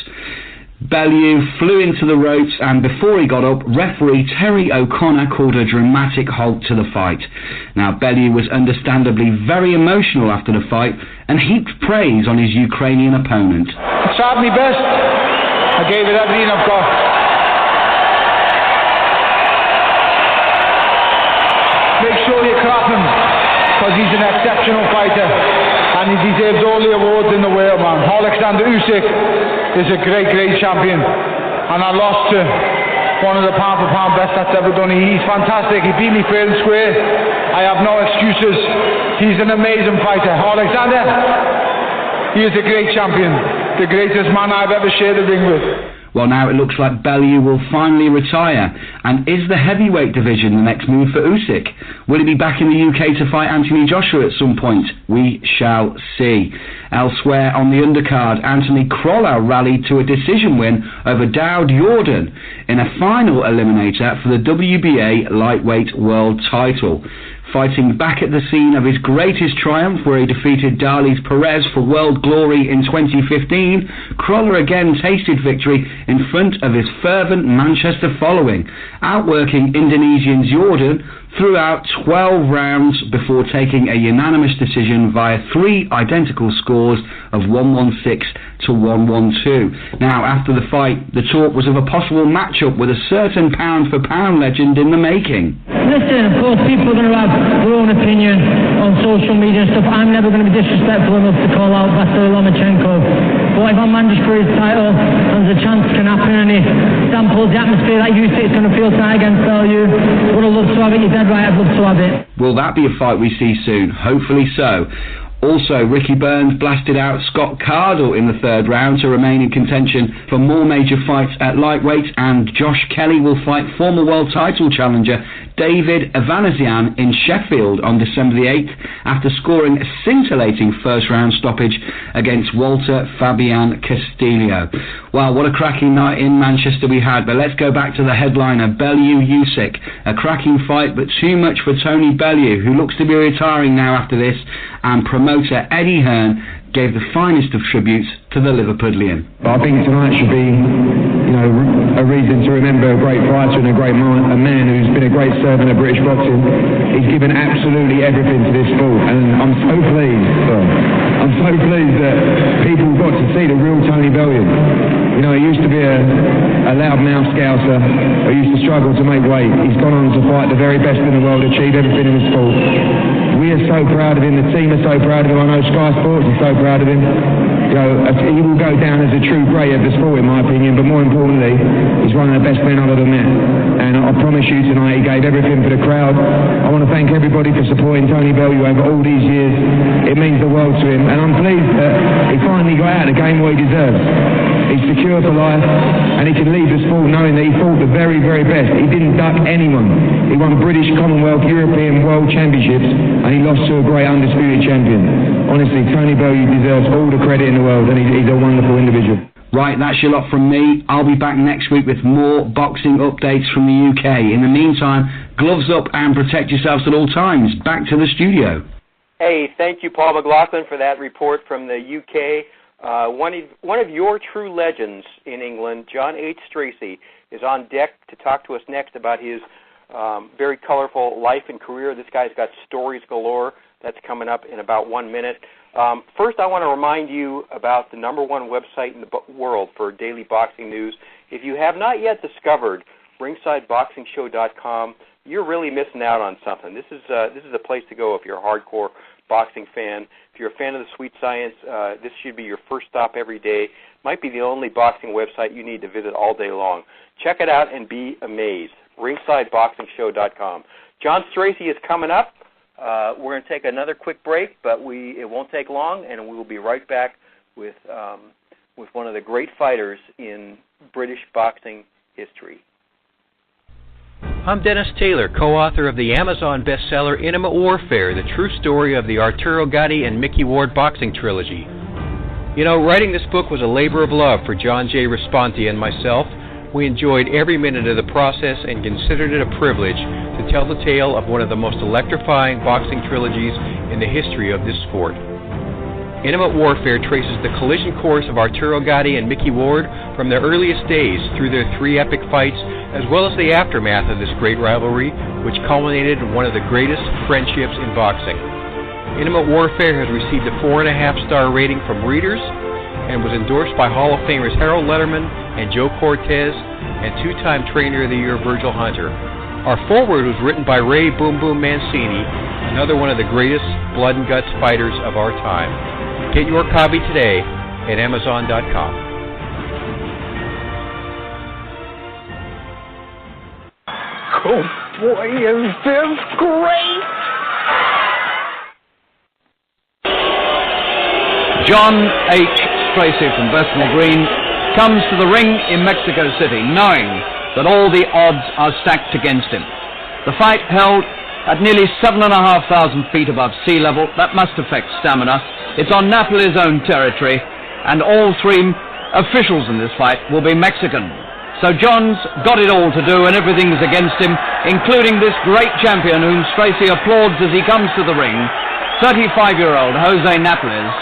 Bellew flew into the ropes, and before he got up, referee Terry O'Connor called a dramatic halt to the fight. Now, Bellew was understandably very emotional after the fight and heaped praise on his Ukrainian opponent. I tried my best. I gave it everything I've got. Make sure you clap him, because he's an exceptional fighter and he deserves all the awards in the world, man. Alexander Usyk is a great champion, and I lost to one of the pound-for-pound best that's ever done. He's fantastic. He beat me fair and square. I have no excuses. He's an amazing fighter. Alexander, he is a great champion, the greatest man I've ever shared the ring with. Well, now it looks like Bellew will finally retire. And is the heavyweight division the next move for Usyk? Will he be back in the UK to fight Anthony Joshua at some point? We shall see. Elsewhere on the undercard, Anthony Crolla rallied to a decision win over Dowd Jordan in a final eliminator for the WBA lightweight world title. Fighting back at the scene of his greatest triumph, where he defeated Darlis Perez for world glory in 2015, Crolla again tasted victory in front of his fervent Manchester following, outworking Indonesian Jordan throughout 12 rounds before taking a unanimous decision via 3 identical scores of 1-1-6 to 1-1-2. Now, after the fight, the talk was of a possible matchup with a certain pound-for-pound legend in the making. Listen, of course, people are going to have their own opinion on social media and stuff. I'm never going to be disrespectful enough to call out Vasily Lomachenko. But if I'm managed for his title, there's a chance it can happen, and it samples the atmosphere that Usyk's going to feel tonight against Bellew. Would have loved to have it. You're dead right, I'd love to have it. Will that be a fight we see soon? Hopefully so. Also, Ricky Burns blasted out Scott Cardle in the 3rd round to remain in contention for more major fights at lightweight, and Josh Kelly will fight former world title challenger David Avanesian in Sheffield on December the 8th after scoring a scintillating first-round stoppage against Walter Fabian Castillo. Well, what a cracking night in Manchester we had, but let's go back to the headliner, Bellew-Usyk. A cracking fight, but too much for Tony Bellew, who looks to be retiring now after this, and promoter Eddie Hearn gave the finest of tributes to the Liverpudlian. I think tonight should be, a reason to remember a great fighter and a man who's been a great servant of British boxing. He's given absolutely everything to this sport, and I'm so pleased that people got to see the real Tony Bellew. He used to be a loud-mouthed scouser who used to struggle to make weight. He's gone on to fight the very best in the world, achieve everything in the sport. We are so proud of him, the team are so proud of him, I know Sky Sports is so proud of him. He will go down as a true great of the sport in my opinion, but more importantly, he's one of the best men I've ever met. And I promise you tonight, he gave everything for the crowd. I want to thank everybody for supporting Tony Bellew over all these years. It means the world to him, and I'm pleased that he finally got out of the game what he deserves. He's secure for life, and he can leave the sport knowing that he fought the very, very best. He didn't duck anyone. He won British, Commonwealth, European, World Championships, and he lost to a great undisputed champion. Honestly, Tony Bellew deserves all the credit in the world, and he's a wonderful individual. Right, that's your lot from me. I'll be back next week with more boxing updates from the UK. In the meantime, gloves up and protect yourselves at all times. Back to the studio. Hey, thank you, Paul McLaughlin, for that report from the UK. One of your true legends in England, John Stracey, is on deck to talk to us next about his very colorful life and career. This guy's got stories galore. That's coming up in about 1 minute. First, I want to remind you about the #1 website in the world for daily boxing news. If you have not yet discovered RingsideBoxingShow.com, you're really missing out on something. This is a place to go if you're a hardcore boxing fan. If you're a fan of the sweet science, this should be your first stop every day. Might be the only boxing website you need to visit all day long. Check it out and be amazed. RingsideBoxingShow.com. John Stracey is coming up. We're going to take another quick break, but it won't take long, and we will be right back with one of the great fighters in British boxing history. I'm Dennis Taylor, co-author of the Amazon bestseller Intimate Warfare, the true story of the Arturo Gatti and Mickey Ward boxing trilogy. You know, writing this book was a labor of love for John J. Raspanti and myself. We enjoyed every minute of the process and considered it a privilege to tell the tale of one of the most electrifying boxing trilogies in the history of this sport. Intimate Warfare traces the collision course of Arturo Gatti and Mickey Ward from their earliest days through their 3 epic fights, as well as the aftermath of this great rivalry, which culminated in one of the greatest friendships in boxing. Intimate Warfare has received a 4.5-star rating from readers and was endorsed by Hall of Famers Harold Letterman and Joe Cortez and 2-time Trainer of the Year Virgil Hunter. Our foreword was written by Ray Boom Boom Mancini, another one of the greatest blood and guts fighters of our time. Get your copy today at Amazon.com. Oh boy, is this great! John H. Stracey from Bethnal Green comes to the ring in Mexico City, knowing that all the odds are stacked against him. The fight held at nearly 7,500 feet above sea level. That must affect stamina. It's on Napoles' own territory, and all 3 officials in this fight will be Mexican. So John's got it all to do, and everything's against him, including this great champion whom Stracey applauds as he comes to the ring, 35-year-old Jose Napoles,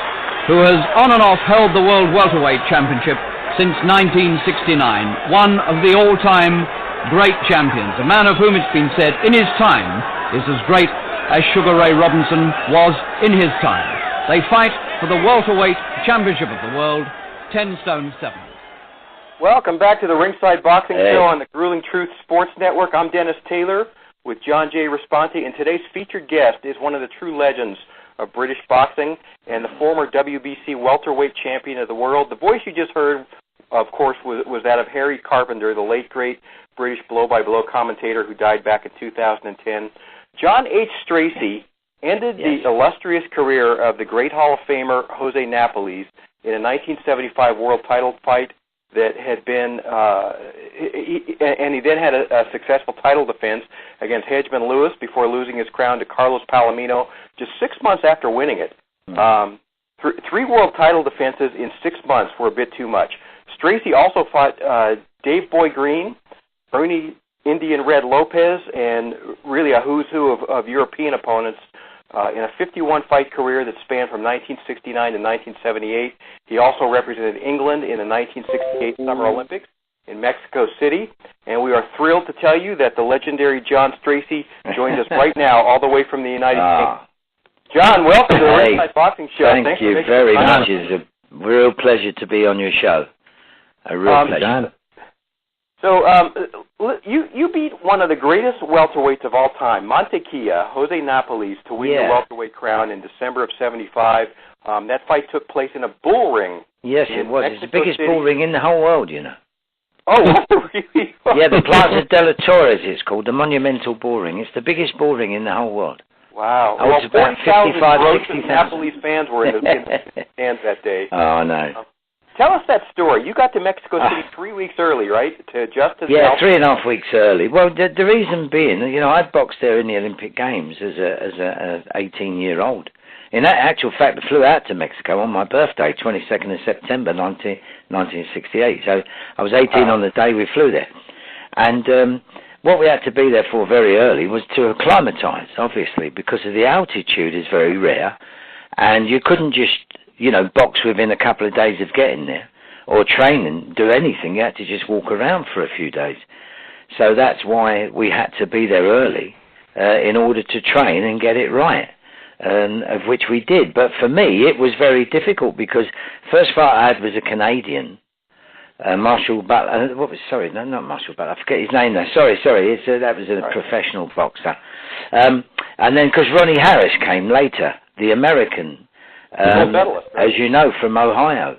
who has on and off held the World Welterweight Championship since 1969, one of the all-time great champions, a man of whom it's been said in his time is as great as Sugar Ray Robinson was in his time. They fight for the welterweight championship of the world, 10 stone 7. Welcome back to the Ringside Boxing Show on the Grueling Truth Sports Network. I'm Dennis Taylor with John J. Raspanti, and today's featured guest is one of the true legends of British boxing and the former WBC welterweight champion of the world. The voice you just heard, of course, was that of Harry Carpenter, the late, great British blow-by-blow commentator who died back in 2010. John H. Stracey ended the illustrious career of the great Hall of Famer Jose Napoles in a 1975 world title fight that had been, and he then had a successful title defense against Hedgemon Lewis before losing his crown to Carlos Palomino just 6 months after winning it. 3 world title defenses in 6 months were a bit too much. Stracey also fought Dave Boy Green, Ernie Indian Red Lopez, and really a who's who of European opponents in a 51-fight career that spanned from 1969 to 1978. He also represented England in the 1968 Summer Olympics in Mexico City, and we are thrilled to tell you that the legendary John Stracey joins us right now, all the way from the United States. John, welcome to the Ringside Boxing Show. Thank you very much. It's a real pleasure to be on your show. A real pleasure. So you beat one of the greatest welterweights of all time, Montequilla, Jose Napoles, to win the welterweight crown in December of '75. That fight took place in a bull ring. Yes, it was. It's the biggest bull ring in the whole world, you know. Oh, really? Yeah, the Plaza de la Torres it's called, the Monumental Bull Ring. It's the biggest bull ring in the whole world. Wow. Well, it's about 55,000, 60,000. Napoles fans were in the stands that day. Oh, no. Tell us that story. You got to Mexico City 3 weeks early, right? To adjust to the 3.5 weeks early. Well, the reason being, you know, I boxed there in the Olympic Games as a 18-year-old. In actual fact, I flew out to Mexico on my birthday, 22nd of September, 1968. So I was 18 on the day we flew there. And what we had to be there for very early was to acclimatise, obviously, because of the altitude is very rare, and you couldn't just, you know, box within a couple of days of getting there, or train and do anything. You had to just walk around for a few days. So that's why we had to be there early in order to train and get it right, of which we did. But for me, it was very difficult because first fight I had was a Canadian, Marshall Butler. Not Marshall Butler. I forget his name now. Sorry. That was a professional boxer. And then because Ronnie Harris came later, the American, as you know, from Ohio,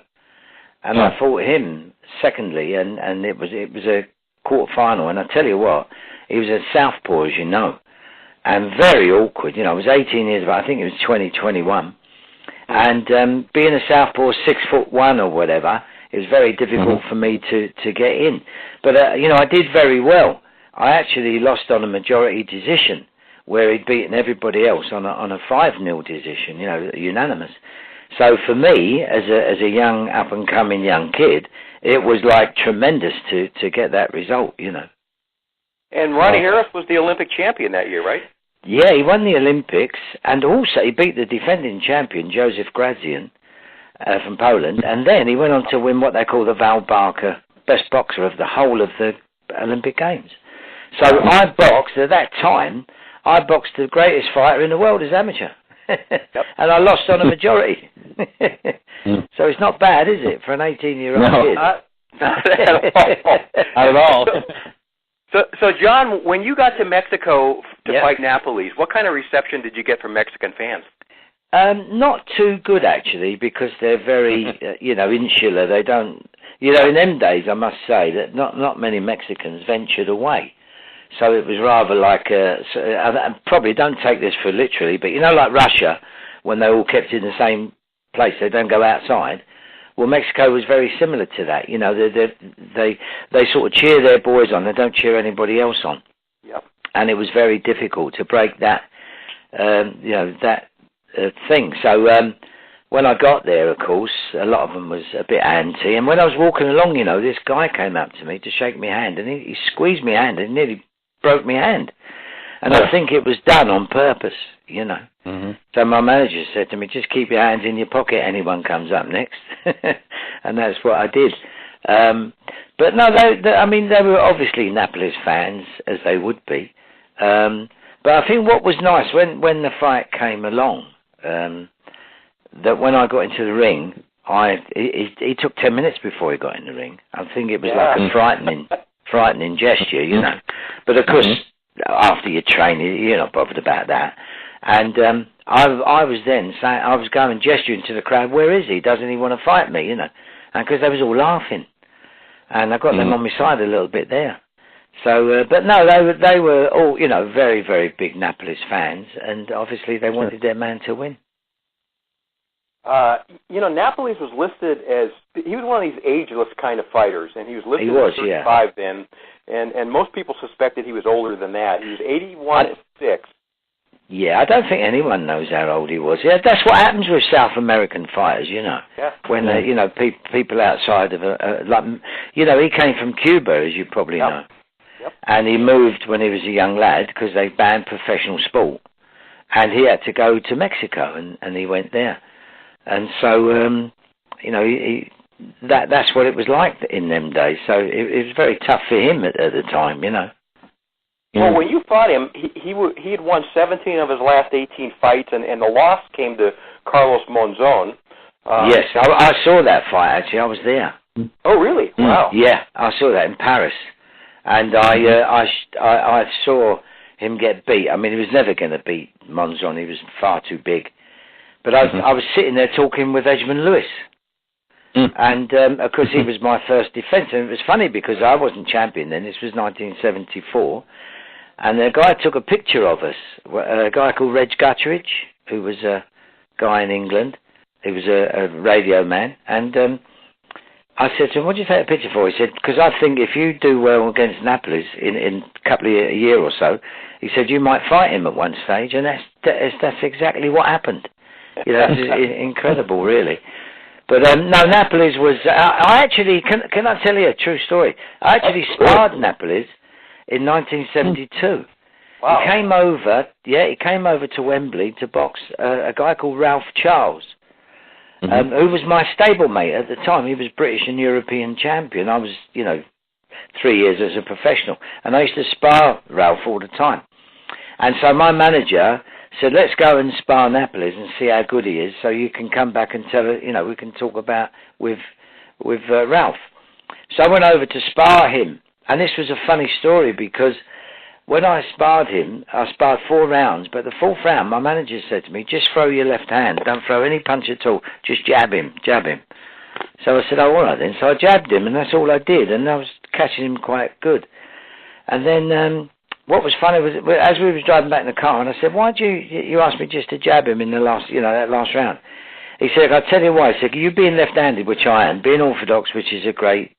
and I fought him secondly, and it was a quarter final. And I tell you what, he was a southpaw, as you know, and very awkward. You know, I was 18 years old. I think it was 2021, and being a southpaw, 6'1" or whatever. It was very difficult for me to get in. But, you know, I did very well. I actually lost on a majority decision, where he'd beaten everybody else on a 5-0 decision, unanimous. So for me, as a young, up-and-coming young kid, it was like tremendous to get that result, And Ronnie Harris was the Olympic champion that year, right? Yeah, he won the Olympics, and also he beat the defending champion, Joseph Grazian, from Poland, and then he went on to win what they call the Val Barker Best Boxer of the whole of the Olympic Games. So I boxed, at that time, the greatest fighter in the world as amateur. And I lost on a majority. So it's not bad, is it, for an 18-year-old kid? Not at all. So John, when you got to Mexico to fight Napoles, what kind of reception did you get from Mexican fans? Not too good, actually, because they're very, insular. They don't, in them days, I must say, that not many Mexicans ventured away. So it was rather like, probably don't take this for literally, but like Russia, when they all kept in the same place, they don't go outside. Well, Mexico was very similar to that. They sort of cheer their boys on. They don't cheer anybody else on. Yep. And it was very difficult to break that, thing. So when I got there, of course, a lot of them was a bit anti. And when I was walking along, this guy came up to me to shake my hand, and he squeezed my hand and nearly broke my hand. And I think it was done on purpose, Mm-hmm. So my manager said to me, just keep your hands in your pocket, anyone comes up next. And that's what I did. But no, they were obviously Napoles fans, as they would be. But I think what was nice, when the fight came along, that when I got into the ring, he took 10 minutes before he got in the ring. I think it was like a frightening gesture, But of course, after you train, you're not bothered about that. And I was then saying, I was going gesturing to the crowd, where is he? Doesn't he want to fight me? And because they was all laughing, and I got them on my side a little bit there. So, but no, they were all very, very big Napoles fans, and obviously they wanted their man to win. Napoles was listed as, he was one of these ageless kind of fighters, and he was listed as 35 then, and most people suspected he was older than that. He was 81 at 6. Yeah, I don't think anyone knows how old he was. Yeah, that's what happens with South American fighters, Yeah. When people outside of he came from Cuba, as you probably know. Yep. And he moved when he was a young lad because they banned professional sport, and he had to go to Mexico, and he went there. And so, that's what it was like in them days. So it was very tough for him at the time, Well, when you fought him, he had won 17 of his last 18 fights, and the loss came to Carlos Monzon. Yes, I saw that fight, actually. I was there. Oh, really? Wow. Yeah, I saw that in Paris. And I saw him get beat. I mean, he was never going to beat Monzon. He was far too big. But I was sitting there talking with Hedgemon Lewis. And, of course, he was my first defence. And it was funny because I wasn't champion then. This was 1974. And the guy took a picture of us, a guy called Reg Gutteridge, who was a guy in England. He was a radio man. And I said to him, what do you take a picture for? He said, because I think if you do well against Napoles in a couple of a year or so, he said, you might fight him at one stage. And that's exactly what happened. It's incredible, really. But no, Napoles was... I actually... Can I tell you a true story? I actually sparred Napoles in 1972. Wow. He came over to Wembley to box a guy called Ralph Charles, who was my stablemate at the time. He was British and European champion. I was, 3 years as a professional, and I used to spar Ralph all the time. And so my manager said, let's go and spar Napoles and see how good he is, so you can come back and tell, we can talk about with Ralph. So I went over to spar him. And this was a funny story because when I sparred him, I sparred 4 rounds, but the 4th round, my manager said to me, just throw your left hand, don't throw any punch at all, just jab him. So I said, oh, all right then. So I jabbed him, and that's all I did, and I was catching him quite good. And then what was funny was, as we was driving back in the car, and I said, why did you ask me just to jab him in the last, that last round? He said, I'll tell you why. He said, you being left-handed, which I am, being orthodox, which is a great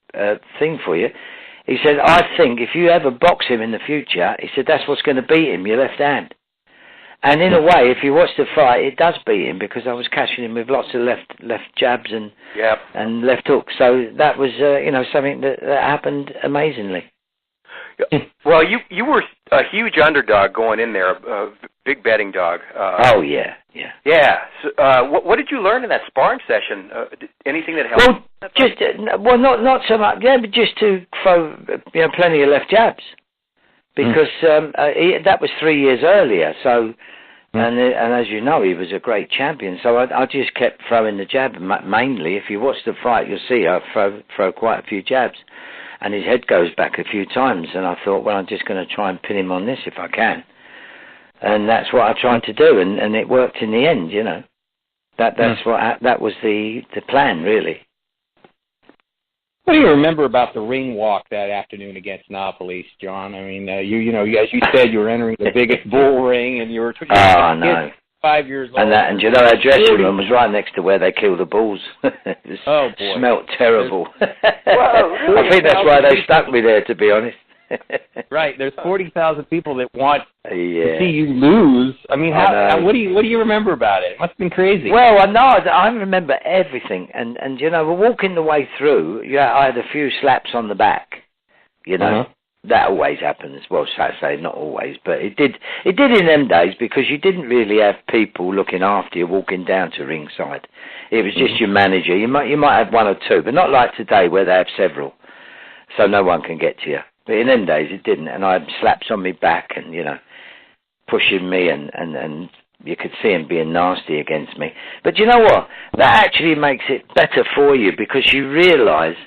thing for you, He said, I think if you ever box him in the future, he said, that's what's going to beat him, your left hand. And in a way, if you watch the fight, it does beat him because I was catching him with lots of left jabs and left hooks. So that was, something that happened amazingly. Well, you were a huge underdog going in there, a big betting dog. Yeah. So, what did you learn in that sparring session? Anything that helped? Not so much. Yeah, but just to throw plenty of left jabs because that was 3 years earlier. So, and as you know, he was a great champion. So I just kept throwing the jab. Mainly, if you watch the fight, you'll see I throw quite a few jabs. And his head goes back a few times, and I thought, well, I'm just going to try and pin him on this if I can. And that's what I tried to do, and it worked in the end, That was the plan, really. What do you remember about the ring walk that afternoon against Napoles, John? I mean, as you said, you were entering the biggest bull ring, and you were 5 years old. And our dressing room was right next to where they kill the bulls. It smelt terrible. I think that's why they stuck me there, to be honest. Right, there's 40,000 people that want to see you lose. I mean, what do you remember about it? It must have been crazy. Well, I remember everything, and we're walking the way through. I had a few slaps on the back, That always happens. Well, I say not always, but it did in them days because you didn't really have people looking after you walking down to ringside. It was just your manager. You might have one or two, but not like today where they have several, so no one can get to you. But in them days it didn't, and I had slaps on my back and pushing me, and you could see him being nasty against me. But you know what? That actually makes it better for you because you realise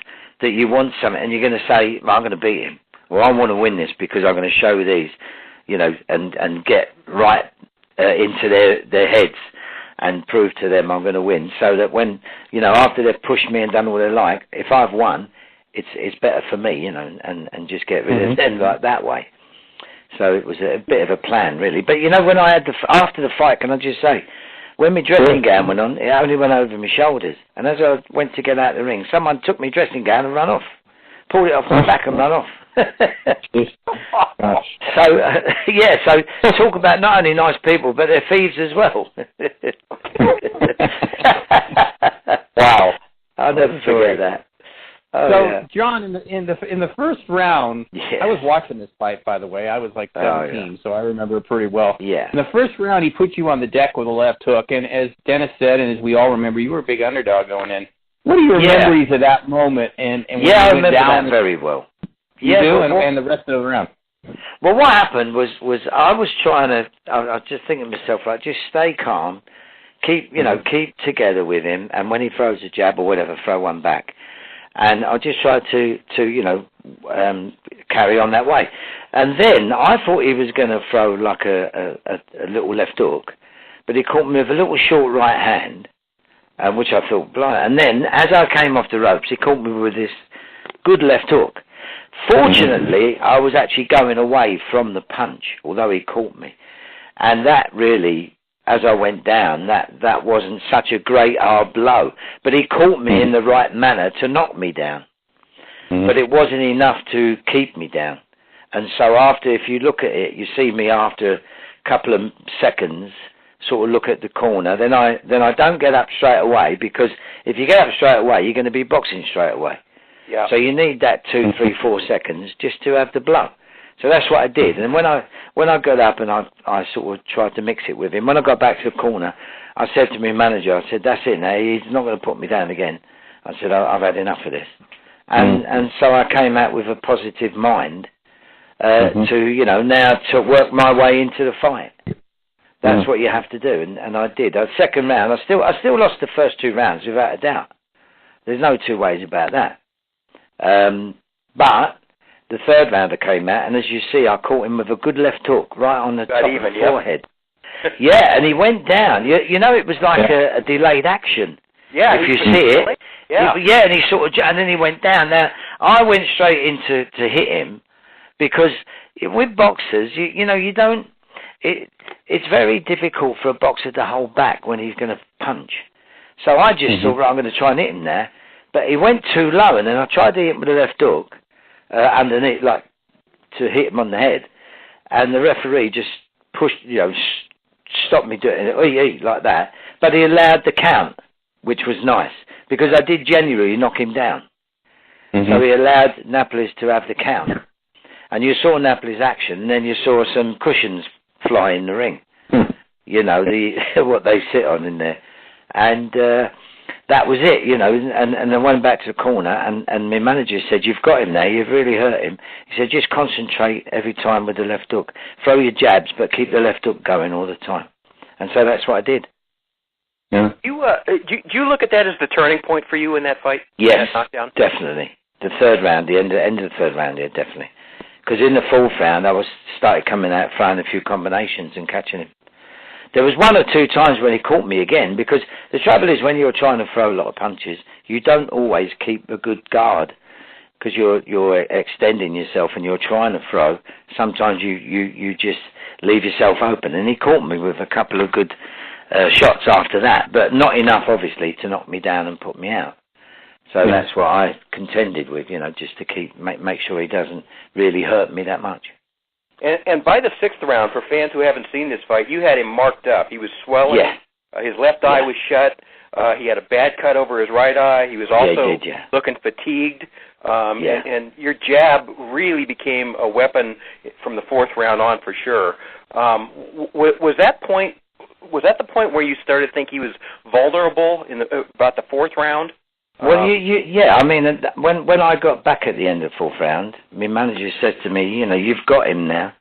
that you want something, and you're going to say, well, I'm going to beat him. Well, I want to win this because I'm going to show these, and get right into their heads and prove to them I'm going to win. So that when, after they've pushed me and done all they like, if I've won, it's better for me, and just get rid of them like that way. So it was a bit of a plan, really. But when I had after the fight, can I just say, when my dressing gown went on, it only went over my shoulders. And as I went to get out of the ring, someone took my dressing gown and ran off, pulled it off my back and ran off. So talk about not only nice people, but they're thieves as well. Wow, I'll never forget that. John, in the first round, I was watching this fight, by the way. I was like 17, so I remember it pretty well. Yeah. In the first round, he put you on the deck with a left hook, and as Dennis said, and as we all remember, you were a big underdog going in. What are your memories of that moment? And when you I went remember down that very well. You do, and the rest of the round. Well, what happened was I was trying to. I was just thinking to myself, like, just stay calm, keep together with him, and when he throws a jab or whatever, throw one back. And I just tried to carry on that way. And then I thought he was going to throw like a little left hook, but he caught me with a little short right hand, which I thought, blind. And then as I came off the ropes, he caught me with this good left hook. Fortunately, I was actually going away from the punch, although he caught me. And that really, as I went down, that wasn't such a great hard blow. But he caught me in the right manner to knock me down. But it wasn't enough to keep me down. And so after, if you look at it, you see me after a couple of seconds, sort of look at the corner. Then I don't get up straight away, because if you get up straight away, you're going to be boxing straight away. Yeah. So you need that 2, 3, 4 seconds just to have the blow. So that's what I did. And when I got up and I sort of tried to mix it with him, when I got back to the corner, I said to my manager, I said, that's it now, he's not going to put me down again. I said, I've had enough of this. And so I came out with a positive mind to, now to work my way into the fight. That's what you have to do, and I did. The second round, I still lost the first 2 rounds without a doubt. There's no two ways about that. But the third rounder came out, and as you see, I caught him with a good left hook right on the top of the forehead. Yeah, and he went down. It was like a delayed action. Yeah, if you see it. Yeah, and he and then he went down. Now I went straight in to hit him, because with boxers, you don't. It's very difficult for a boxer to hold back when he's going to punch. So I just thought, right, I'm going to try and hit him there. But he went too low, and then I tried to hit him with a left hook, underneath, like to hit him on the head, and the referee just pushed, stopped me doing it, like that. But he allowed the count, which was nice, because I did genuinely knock him down. Mm-hmm. So he allowed Napoles to have the count. And you saw Napoles' action, and then you saw some cushions fly in the ring. What they sit on in there. And that was it, and I went back to the corner, and my manager said, "You've got him there, you've really hurt him." He said, "Just concentrate every time with the left hook. Throw your jabs, but keep the left hook going all the time." And so that's what I did. Yeah. Do you look at that as the turning point for you in that fight? Yes, definitely. The third round, the end of the third round, yeah, definitely. Because in the fourth round, I started coming out, throwing a few combinations and catching him. There was one or two times when he caught me again, because the trouble is when you're trying to throw a lot of punches, you don't always keep a good guard, because you're extending yourself and you're trying to throw. Sometimes you just leave yourself open, and he caught me with a couple of good shots after that, but not enough, obviously, to knock me down and put me out. So that's what I contended with, just to make sure he doesn't really hurt me that much. And by the sixth round, for fans who haven't seen this fight, you had him marked up. He was swelling. Yeah. His left eye was shut. He had a bad cut over his right eye. He was also looking fatigued. And your jab really became a weapon from the fourth round on for sure. Was that the point where you started to think he was vulnerable about the fourth round? Well, I mean, when I got back at the end of the fourth round, my manager said to me, "You've got him now."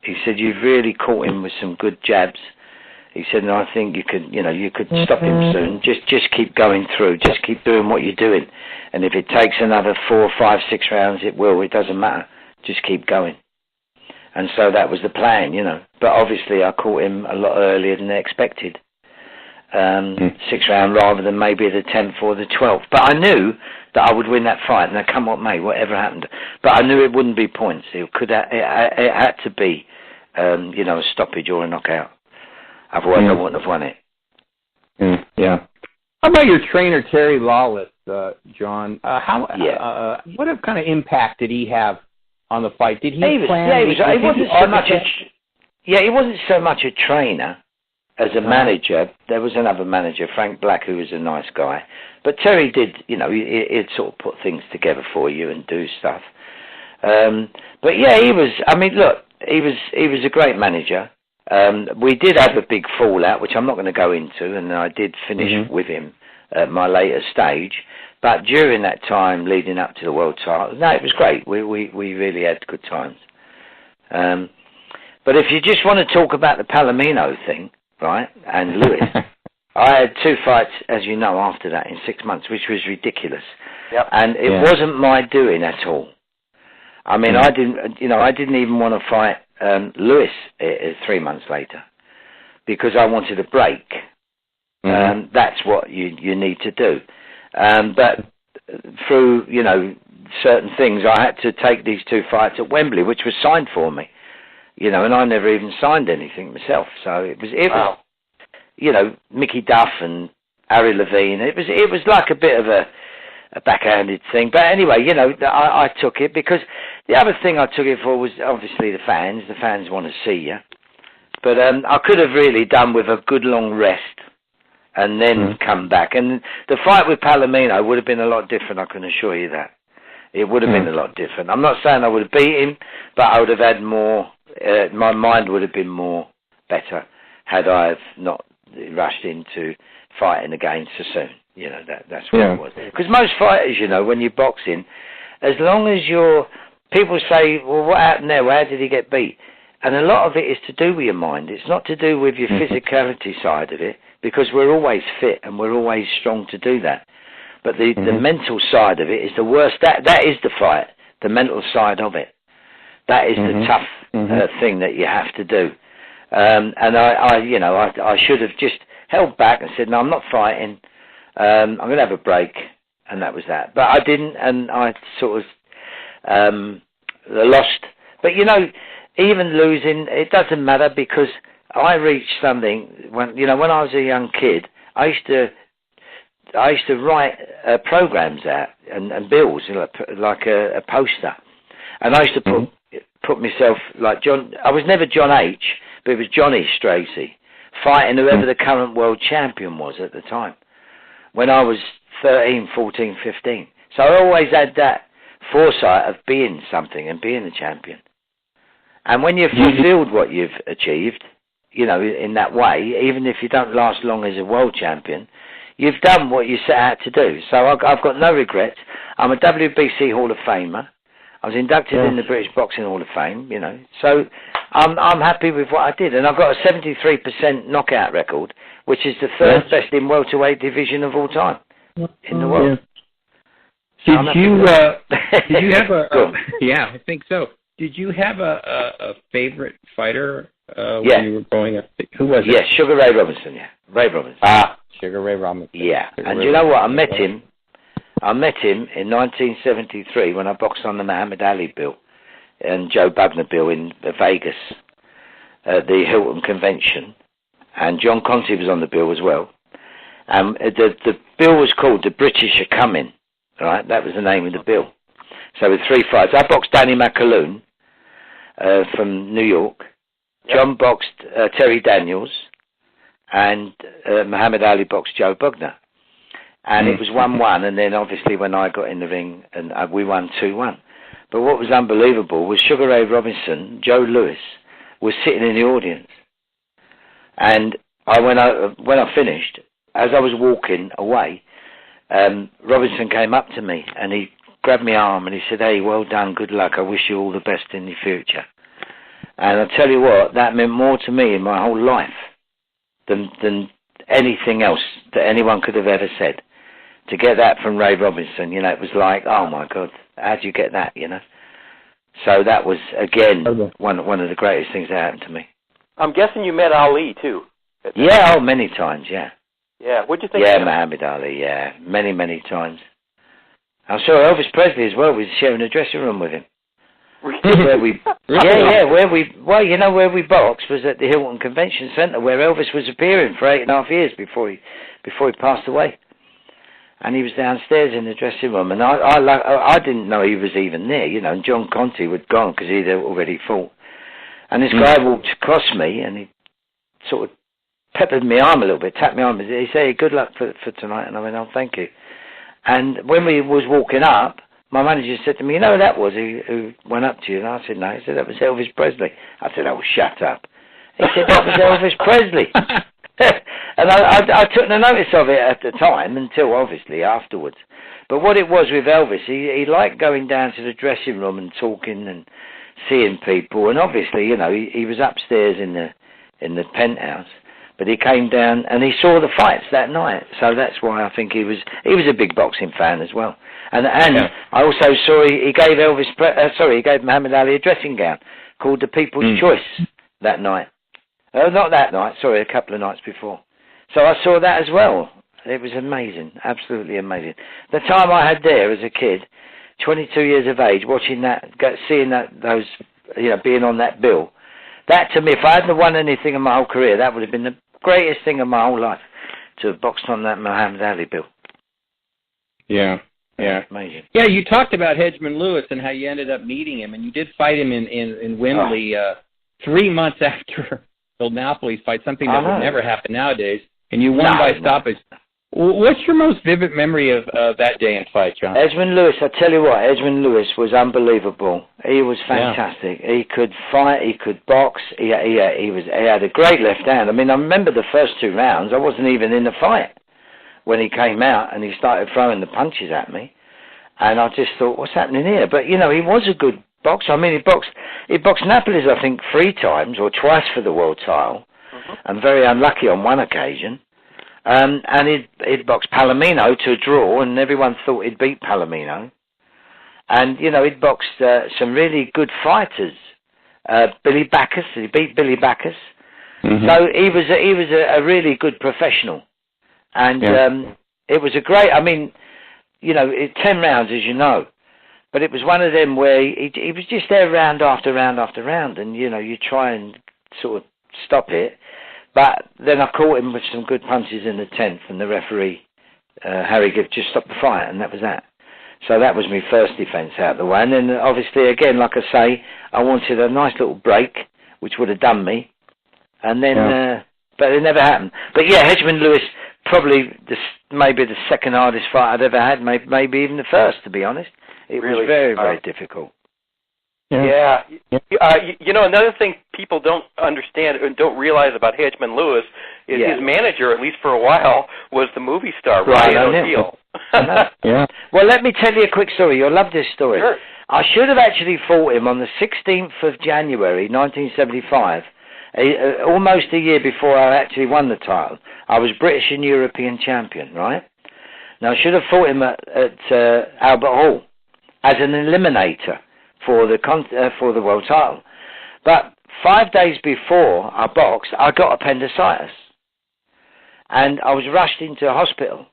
He said, "You've really caught him with some good jabs." He said, "And I think you could stop him soon. Just keep going through. Just keep doing what you're doing. And if it takes another 4, 5, 6 rounds, it will. It doesn't matter. Just keep going." And so that was the plan, But obviously, I caught him a lot earlier than they expected. 6th round rather than maybe the 10th or the 12th. But I knew that I would win that fight, and come what may, whatever happened. But I knew it wouldn't be points. It had to be, a stoppage or a knockout. Otherwise, I wouldn't have won it. Yeah. How about your trainer, Terry Lawless, John? What kind of impact did he have on the fight? Did he plan? He wasn't so much a trainer as a manager. There was another manager, Frank Black, who was a nice guy. But Terry did, he'd sort of put things together for you and do stuff. But yeah, he was a great manager. We did have a big fallout, which I'm not going to go into, and I did finish with him at my later stage. But during that time leading up to the world title, no, it was great. We really had good times. But if you just want to talk about the Palomino thing, right, and Lewis, I had 2 fights, as you know, after that in 6 months, which was ridiculous. Yep. And it wasn't my doing at all. I mean, I didn't even want to fight Lewis 3 months later because I wanted a break. That's what you need to do. But through, certain things, I had to take these 2 fights at Wembley, which was signed for me. And I never even signed anything myself. So it was Mickey Duff and Harry Levine. It was like a bit of a backhanded thing. But anyway, I took it because the other thing I took it for was obviously the fans. The fans want to see you. But I could have really done with a good long rest and then come back. And the fight with Palomino would have been a lot different, I can assure you that. It would have been a lot different. I'm not saying I would have beat him, but I would have had more, my mind would have been more better had I have not rushed into fighting again so soon. That's what it was. Because most fighters, when you're boxing, as long as people say, well, what happened there? Well, how did he get beat? And a lot of it is to do with your mind. It's not to do with your physicality side of it, because we're always fit and we're always strong to do that. But the mental side of it is the worst. That is the fight, the mental side of it. That is the tough thing that you have to do. And I should have just held back and said, no, I'm not fighting. I'm going to have a break. And that was that. But I didn't, and I sort of lost. But, even losing, it doesn't matter, because I reached something when I was a young kid. I used to write programs out and bills, like a poster. And I used to put myself like John. I was never John H, but it was Johnny Stracey fighting whoever the current world champion was at the time. When I was 13, 14, 15. So I always had that foresight of being something and being a champion. And when you've fulfilled what you've achieved, you know, in that way, even if you don't last long as a world champion, you've done what you set out to do. So I've got no regrets. I'm a WBC Hall of Famer. I was inducted in the British Boxing Hall of Fame, you know. So I'm happy with what I did. And I've got a 73% knockout record, which is the third best in welterweight division of all time in the world. Did you have a yeah, I think so. Did you have a favorite fighter when you were growing up? Who was it? Yeah, Sugar Ray Robinson, Ray Robinson. Ah, Sugar Ray Robinson. Yeah, and you know what? I met him in 1973 when I boxed on the Muhammad Ali bill and Joe Bugner bill in Vegas at the Hilton Convention. And John Conti was on the bill as well. The bill was called The British Are Coming, right? That was the name of the bill. So with 3 fights, I boxed Danny McAloon from New York. John boxed Terry Daniels, and Muhammad Ali boxed Joe Bugner. And it was 1-1, and then obviously when I got in the ring, and we won 2-1. But what was unbelievable was Sugar Ray Robinson, Joe Lewis, was sitting in the audience. And when I finished, as I was walking away, Robinson came up to me and he grabbed my arm and he said, "Hey, well done, good luck. I wish you all the best in the future." And I'll tell you what, that meant more to me in my whole life than anything else that anyone could have ever said. To get that from Ray Robinson, you know, it was like, oh my God, how do you get that, you know? So that was, again, one of the greatest things that happened to me. I'm guessing you met Ali, too. Yeah, many times, yeah. Yeah, what'd you think of him? Muhammad Ali, yeah, many, many times. I saw Elvis Presley as well. We were sharing a dressing room with him. Where we boxed was at the Hilton Convention Center, where Elvis was appearing for 8.5 years before he passed away. And he was downstairs in the dressing room, and I didn't know he was even there, you know. And John Conti had gone because he'd already fought. And this guy walked across me, and he sort of peppered my arm a little bit, tapped my arm. He said, "Good luck for tonight." And I went, "Oh, thank you." And when we was walking up, my manager said to me, "You know who that was who went up to you?" And I said, "No." He said, "That was Elvis Presley." I said, "Oh, shut up." He said, "That was Elvis Presley." And I took no notice of it at the time until obviously afterwards. But what it was with Elvis, he liked going down to the dressing room and talking and seeing people. And obviously, you know, he was upstairs in the penthouse. But he came down and he saw the fights that night, so that's why I think he was a big boxing fan as well. And I also saw he gave Muhammad Ali a dressing gown called the People's Choice that night. Not that night, sorry, a couple of nights before. So I saw that as well. It was amazing, absolutely amazing. The time I had there as a kid, 22 years of age, watching that, seeing those, you know, being on that bill. That, to me, if I hadn't won anything in my whole career, that would have been the greatest thing of my whole life, to have boxed on that Muhammad Ali bill. Yeah. Amazing. Yeah, you talked about Hedgemon Lewis and how you ended up meeting him, and you did fight him in Wembley 3 months after the Napoles fight, something that would never happen nowadays, and you won by stoppage. What's your most vivid memory of that day in fight, John? Hedgemon Lewis, I tell you what, Hedgemon Lewis was unbelievable. He was fantastic. Yeah. He could fight, he could box, he had a great left hand. I mean, I remember the first 2 rounds, I wasn't even in the fight when he came out and he started throwing the punches at me. And I just thought, what's happening here? But, you know, he was a good boxer. I mean, he boxed Napoles, I think, 3 times or twice for the world title, and very unlucky on one occasion. And he'd boxed Palomino to a draw, and everyone thought he'd beat Palomino. And, you know, he'd boxed some really good fighters. Billy Backus, he beat Billy Backus. So he was a really good professional. And it was a great, I mean, you know, 10 rounds, as you know. But it was one of them where he was just there round after round after round, and, you know, you try and sort of stop it. But then I caught him with some good punches in the 10th, and the referee, Harry Gibb, just stopped the fight, and that was that. So that was my first defence out of the way. And then, obviously, again, like I say, I wanted a nice little break, which would have done me. And then, but it never happened. But yeah, Hedgemon Lewis, probably maybe the second hardest fight I'd ever had, maybe even the first, to be honest. It was very, very difficult. Yeah. Another thing people don't understand and don't realize about Hedgemon Lewis is his manager, at least for a while, was the movie star, Ryan O'Neal. Yeah. Well, let me tell you a quick story. You'll love this story. Sure. I should have actually fought him on the 16th of January, 1975, almost a year before I actually won the title. I was British and European champion, right? Now, I should have fought him at Albert Hall as an eliminator for the world title. But 5 days before I boxed, I got appendicitis. And I was rushed into a hospital.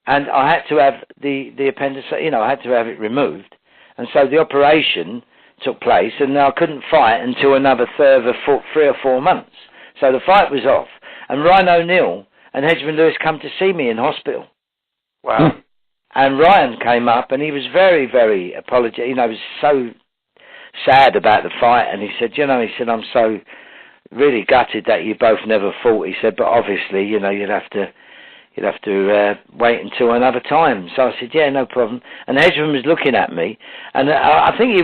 And I had to have the appendicitis, I had to have it removed. And so the operation took place, and I couldn't fight until another 3 or 4 months. So the fight was off. And Ryan O'Neal and Hedgemon Lewis come to see me in hospital. Wow. And Ryan came up, and he was very, very apologetic. He was so sad about the fight, and he said, I'm so really gutted that you both never fought. He said, but obviously, you'd have to wait until another time. So I said, yeah, no problem. And Hedgemon was looking at me, and I think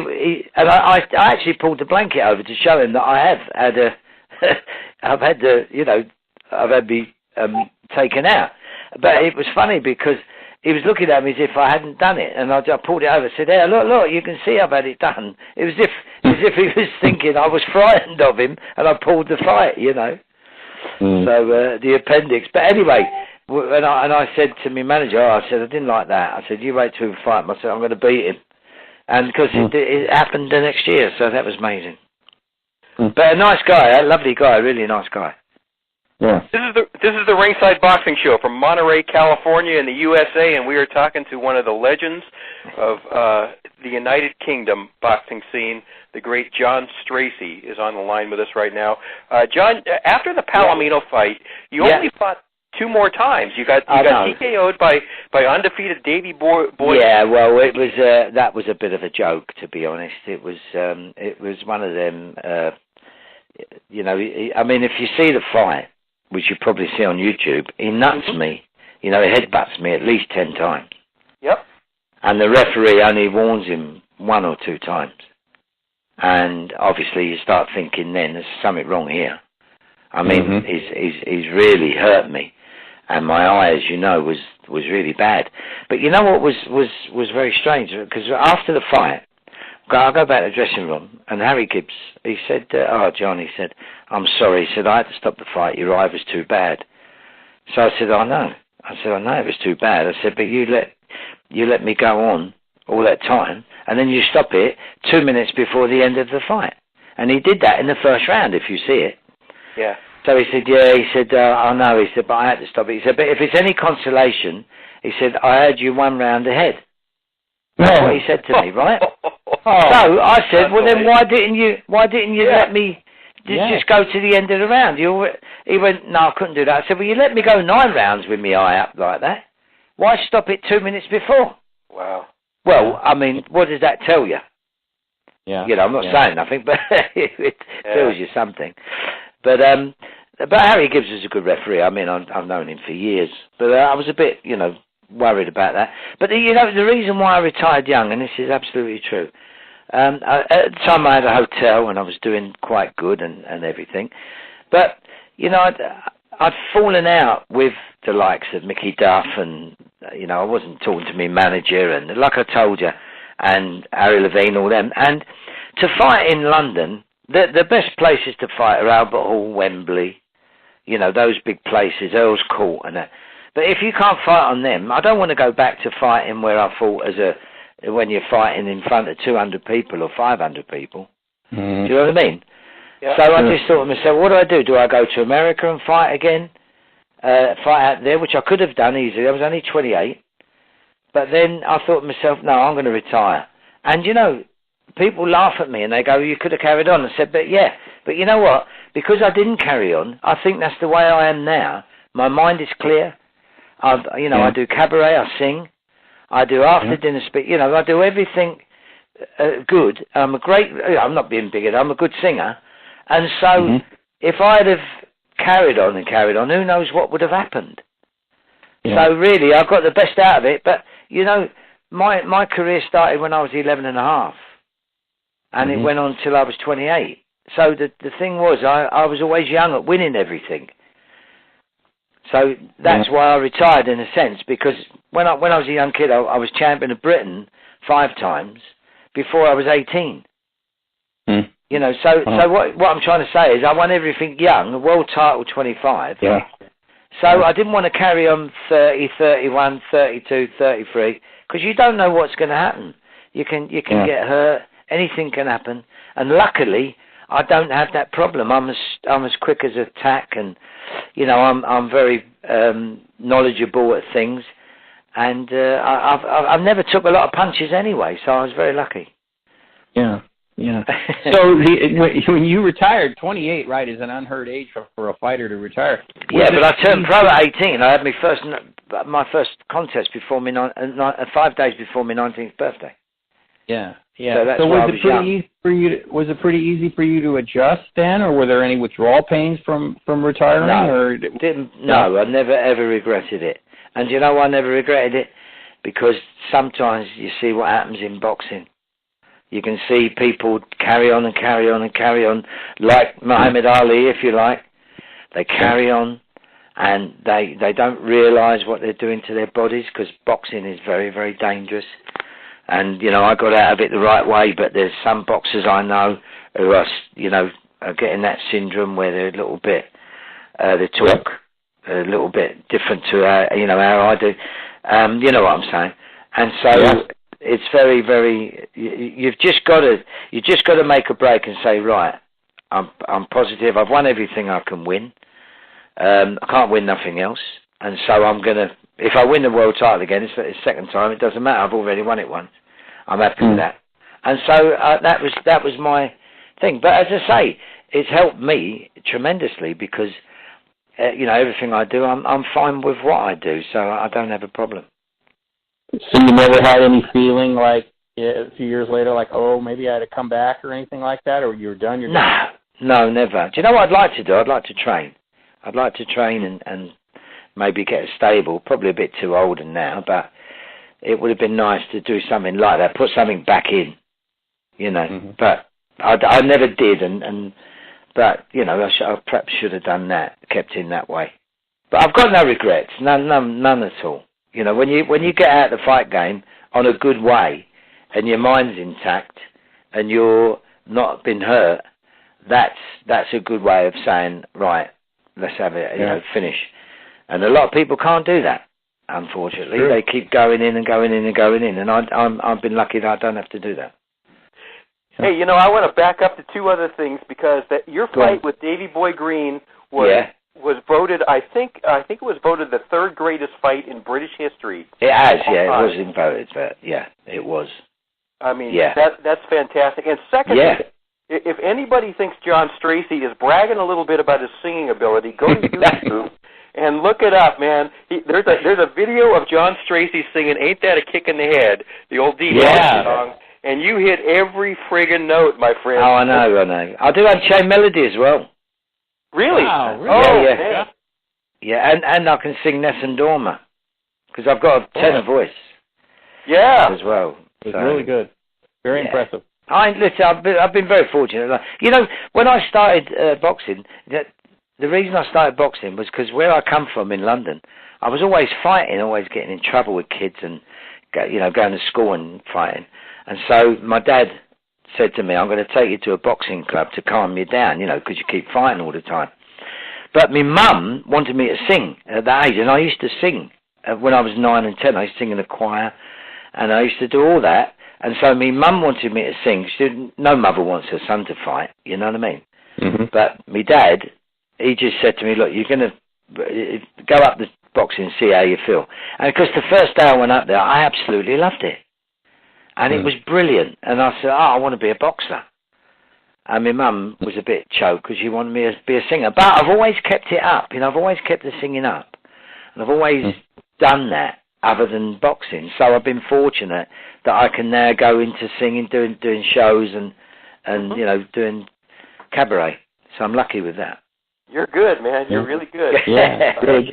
I actually pulled the blanket over to show him that I have had I've had me taken out. But it was funny because he was looking at me as if I hadn't done it, and I pulled it over and said, hey, look, you can see I've had it done. It was as if he was thinking I was frightened of him, and I pulled the fight, So the appendix. But anyway, and I said to my manager, I didn't like that. I said, you wait till we fight him. I said, I'm going to beat him. And because it happened the next year, so that was amazing. But a nice guy, a lovely guy, really nice guy. Yeah. This is the Ringside Boxing Show from Monterey, California in the USA, and we are talking to one of the legends of the United Kingdom boxing scene. The great John Stracey is on the line with us right now. John, after the Palomino fight, you only fought 2 more times. You got TKO'd by undefeated Davey Boyd. Yeah, well, it was that was a bit of a joke, to be honest. It was one of them. I mean, if you see the fight, which you probably see on YouTube, he nuts me. He headbutts me at least 10 times. Yep. And the referee only warns him 1 or 2 times. And obviously you start thinking then, there's something wrong here. I mean, he's really hurt me. And my eye, as you know, was really bad. But you know what was very strange? Because after the fight, I go back to the dressing room, and Harry Gibbs, he said, John, he said, I'm sorry. He said, I had to stop the fight. Your eye was too bad. So I said, I know. I said, I know it was too bad. I said, but you let me go on all that time, and then you stop it 2 minutes before the end of the fight. And he did that in the first round, if you see it. Yeah. So he said, he said, I know. He said, but I had to stop it. He said, but if it's any consolation, he said, I had you 1 round ahead. That's what he said to me, right? So I said, well, then why didn't you let me just go to the end of the round? He went, no, I couldn't do that. I said, well, you let me go 9 rounds with my eye up like that. Why stop it 2 minutes before? Wow. Well, I mean, what does that tell you? Yeah. I'm not saying nothing, but it tells you something. But Harry Gibbs is a good referee. I mean, I've known him for years. But I was a bit, worried about that. But, the reason why I retired young, and this is absolutely true, at the time I had a hotel and I was doing quite good and everything. But, I'd fallen out with the likes of Mickey Duff and, I wasn't talking to my manager and, like I told you, and Harry Levine, all them. And to fight in London, the best places to fight are Albert Hall, Wembley, those big places, Earl's Court and that. But if you can't fight on them, I don't want to go back to fighting where I fought when you're fighting in front of 200 people or 500 people. Do you know what I mean? Yeah. So I just thought to myself, what do? Do I go to America and fight again? Fight out there, which I could have done easily. I was only 28. But then I thought to myself, no, I'm going to retire. And, people laugh at me and they go, you could have carried on. I said, but you know what? Because I didn't carry on, I think that's the way I am now. My mind is clear. I do cabaret, I sing. I do after dinner speech. You know, I do everything good. I'm not being bigoted. I'm a good singer, and so if I'd have carried on, who knows what would have happened? Yeah. So really, I got the best out of it. But you know, my career started when I was 11 and a half, and it went on till I was 28. So the thing was, I was always young at winning everything. So that's why I retired in a sense, because when I was a young kid, I was champion of Britain 5 times before I was 18. You know, so what I'm trying to say is I won everything young, a world title 25. Yeah. So I didn't want to carry on 30, 31, 32, 33, because you don't know what's going to happen. You can get hurt, anything can happen, and luckily I don't have that problem. I'm as quick as a tack, and you know I'm very knowledgeable at things, and I've never took a lot of punches anyway, so I was very lucky. Yeah. Yeah. So when you retired, 28, right, is an unheard age for a fighter to retire. Yeah, but I turned pro at 18. I had my first contest before 5 days before my 19th birthday. Yeah, yeah. So was it pretty easy for you? Was it pretty easy for you to adjust then, or were there any withdrawal pains from retiring? No, or no, I never ever regretted it. And you know why I never regretted it? Because sometimes you see what happens in boxing. You can see people carry on and carry on and carry on, like Muhammad Ali, if you like. They carry on, and they don't realise what they're doing to their bodies, because boxing is very, very dangerous. And, you know, I got out of it the right way, but there's some boxers I know who are, you know, are getting that syndrome where they're a little bit, they talk a little bit different to how I do. You know what I'm saying? And so it's very, very, you've just got to make a break and say, right, I'm positive, I've won everything I can win. I can't win nothing else. And so I'm going to, if I win the world title again, it's the second time, it doesn't matter, I've already won it once. I'm happy with that. And so that was my thing. But as I say, it's helped me tremendously because, you know, everything I do, I'm fine with what I do, so I don't have a problem. So you never had any feeling like a few years later, like, oh, maybe I had to come back or anything like that, or you were done? No, never. Do you know what I'd like to do? I'd like to train. I'd like to train and maybe get a stable. Probably a bit too old now, but it would have been nice to do something like that, put something back in, you know. But I never did, but you know, I perhaps should have done that, kept in that way. But I've got no regrets, none at all. You know, when you get out of the fight game on a good way, and your mind's intact, and you're not been hurt, that's a good way of saying, right, let's have it, you know, finish. And a lot of people can't do that, unfortunately. They keep going in and going in and going in, and I've been lucky that I don't have to do that. Hey, you know, I want to back up to 2 other things, because your fight with Davey Boy Green was voted, I think it was voted the 3rd greatest fight in British history. It has, it was voted, but it was. I mean, that's fantastic. And secondly, if anybody thinks John Stracey is bragging a little bit about his singing ability, go to YouTube and look it up, man. There's a video of John Stracey singing "Ain't That a Kick in the Head," the old D song, and you hit every friggin' note, my friend. Oh, I know. I do Unchained Melody as well. Really? Wow, really? Yeah, and I can sing Nessun Dorma, because I've got a tenor voice. Yeah. As well. It's really good. Very impressive. Listen, I've been very fortunate. You know, when I started boxing, the reason I started boxing was because where I come from in London, I was always fighting, always getting in trouble with kids and, you know, going to school and fighting. And so my dad said to me, I'm going to take you to a boxing club to calm you down, you know, because you keep fighting all the time. But my mum wanted me to sing at that age, and I used to sing when I was 9 and 10. I used to sing in a choir, and I used to do all that. And so my mum wanted me to sing. No mother wants her son to fight, you know what I mean? But my dad, he just said to me, look, you're going to go up the boxing and see how you feel. And because the first day I went up there, I absolutely loved it. And it was brilliant. And I said, I want to be a boxer. And my mum was a bit choked because she wanted me to be a singer. But I've always kept it up. You know, I've always kept the singing up. And I've always done that other than boxing. So I've been fortunate that I can now go into singing, doing shows and you know, doing cabaret. So I'm lucky with that. You're good, man. You're really good. Yeah, good.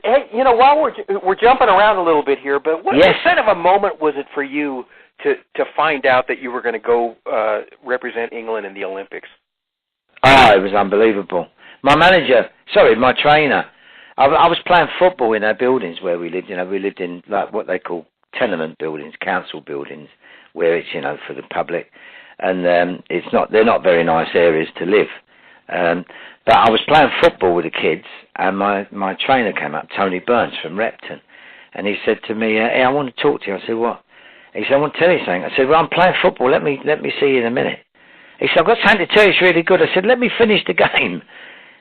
Hey, you know, while we're jumping around a little bit here, but what kind of a moment was it for you to find out that you were going to go represent England in the Olympics? Oh, it was unbelievable. My trainer, I was playing football in our buildings where we lived. You know, we lived in like what they call tenement buildings, council buildings, where it's, you know, for the public, and they're not very nice areas to live. But I was playing football with the kids, and my trainer came up, Tony Burns from Repton, and he said to me, "Hey, I want to talk to you." I said, "What?" He said, "I want to tell you something." I said, "Well, I'm playing football. Let me see you in a minute." He said, "I've got something to tell you. It's really good." I said, "Let me finish the game."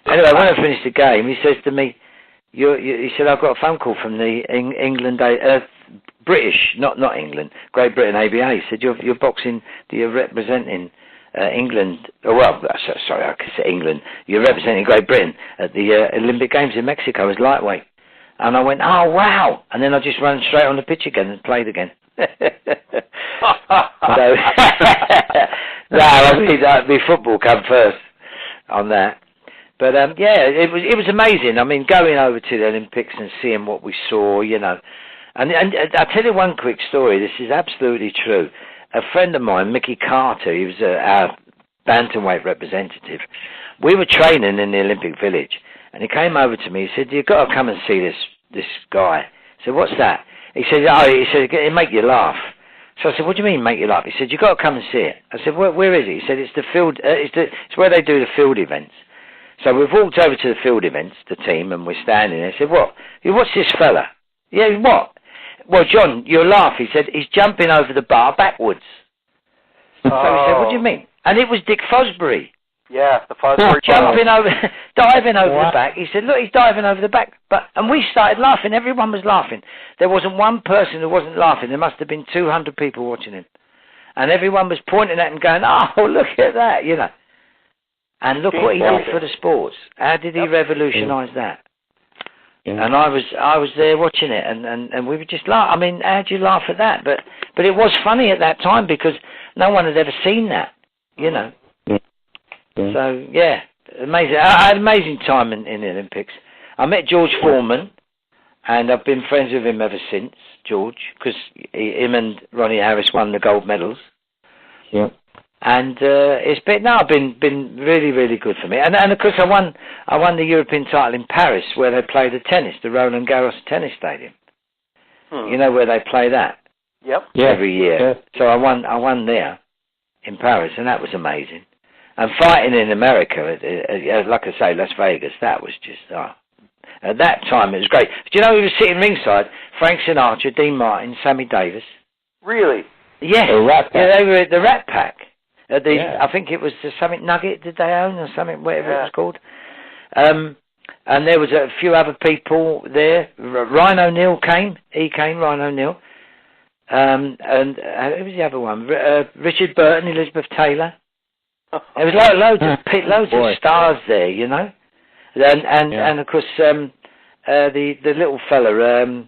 Anyway, when I finished the game, he says to me, he said, "I've got a phone call from the England, British, not England, Great Britain ABA." He said, "You're boxing. You're representing England. Oh, well, sorry, I could say England. You're representing Great Britain at the Olympic Games in Mexico as lightweight." And I went, "Oh, wow!" And then I just ran straight on the pitch again and played again. So, no, I mean, football come first on that. But yeah, it was amazing. I mean, going over to the Olympics and seeing what we saw, you know. And I'll tell you one quick story. This is absolutely true. A friend of mine, Mickey Carter, he was our bantamweight representative. We were training in the Olympic Village, and he came over to me. He said, "You've got to come and see this guy." I said, "What's that?" He said, "It'll make you laugh." So I said, "What do you mean, make you laugh?" He said, "You've got to come and see it." I said, "Where is it?" He said, "It's the field. It's where they do the field events." So we've walked over to the field events, the team, and we're standing there. I said, "What? What's this fella?" "Yeah, what?" "Well, John, you'll laugh." He said, "He's jumping over the bar backwards." So he said, "What do you mean?" And it was Dick Fosbury. Yeah, the Fosbury. Jumping over, diving over the back. He said, "Look, he's diving over the back." And we started laughing. Everyone was laughing. There wasn't one person who wasn't laughing. There must have been 200 people watching him. And everyone was pointing at him going, "Oh, look at that," you know. And look what he did for the sports. How did he revolutionise that? Yeah. And I was there watching it, and we were just laugh. I mean, how do you laugh at that? But it was funny at that time because no one had ever seen that, you know. Yeah. Yeah. So yeah, amazing. I had an amazing time in the Olympics. I met George Foreman, and I've been friends with him ever since. George, because him and Ronnie Harris won the gold medals. Yeah. And it's been really, really good for me. And of course I won the European title in Paris where they play the tennis, the Roland Garros tennis stadium. You know where they play that? Yep. Every year. Yeah. So I won there in Paris, and that was amazing. And fighting in America, like I say, Las Vegas, that was just at that time it was great. Do you know who was sitting ringside? Frank Sinatra, Dean Martin, Sammy Davis. Really? Yes. They were at the Rat Pack. I think it was the something Nugget did they own or something, whatever it was called. And there was a few other people there. Ryan O'Neill came. He came, Ryan O'Neill. And who was the other one? Richard Burton, Elizabeth Taylor. There was loads of stars there, you know. And of course the little fella,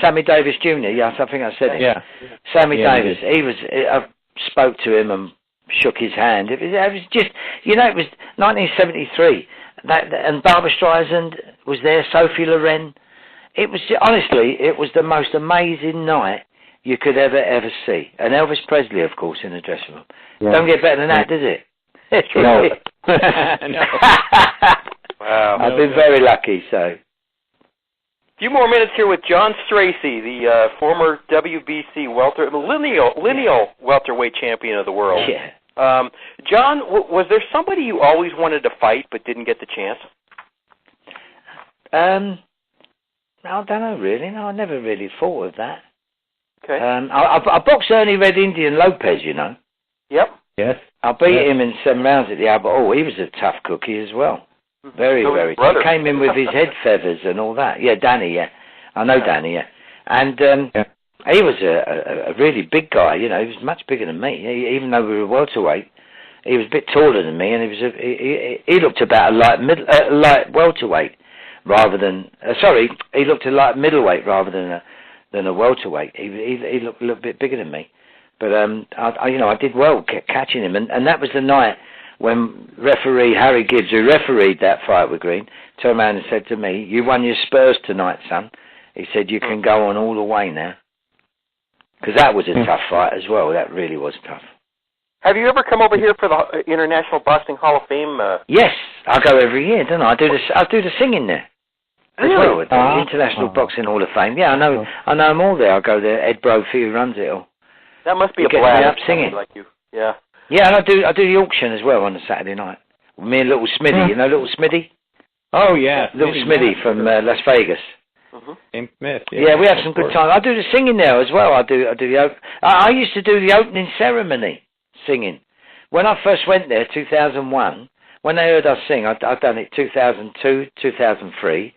Sammy Davis Jr. Yes, I think I said it. Yeah. Sammy Davis. He was. I spoke to him and shook his hand. It was just, you know, it was 1973. And Barbra Streisand was there. Sophie Loren. It was honestly, it was the most amazing night you could ever see. And Elvis Presley, of course, in the dressing room. Yeah. Don't get better than that, does it? No. Wow. I've been very lucky, so. A few more minutes here with John Stracey, the former WBC lineal welterweight champion of the world. Yeah. John, was there somebody you always wanted to fight but didn't get the chance? No, I don't know really. No, I never really thought of that. Okay. I boxed Ernie Red Indian Lopez, you know. Yep. Yes. I beat him in 7 rounds at the Albert Hall. He was a tough cookie as well. Very tough. He came in with his head feathers and all that. Yeah, Danny, yeah. I know Danny, yeah. And he was a really big guy, you know. He was much bigger than me. Even though we were welterweight, he was a bit taller than me, and he looked about a light welterweight. rather than he looked like middleweight rather than a welterweight. He looked a little bit bigger than me, but I did well catching him, and that was the night when referee Harry Gibbs, who refereed that fight with Green, turned around and said to me, "You won your spurs tonight, son." He said, "You can go on all the way now," because that was a tough fight as well. That really was tough. Have you ever come over here for the International Boxing Hall of Fame? Yes, I go every year, don't I? I do the singing there. Really? As well, at the International Boxing Hall of Fame. Yeah, I know them all there. I go there. Ed Brophy, who runs it all. That must be a blast. Me up singing. Like you. Yeah. Yeah, and I do the auction as well on a Saturday night. Me and Little Smitty, you know Little Smitty? Oh yeah, Little Smitty from Las Vegas. Tim Smith. Yeah, we have some good time. I do the singing there as well. I used to do the opening ceremony singing. When I first went there, 2001, when they heard us sing, I'd done it 2002, 2003.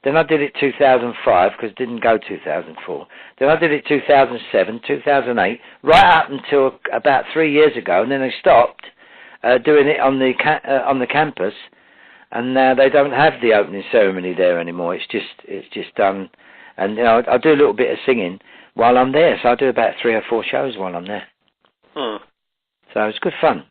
Then I did it 2005 because it didn't go 2004. Then I did it 2007, 2008, right up until about 3 years ago, and then they stopped doing it on the campus, and now they don't have the opening ceremony there anymore. It's just done, and I do a little bit of singing while I'm there, so I do about 3 or 4 shows while I'm there. So it's good fun.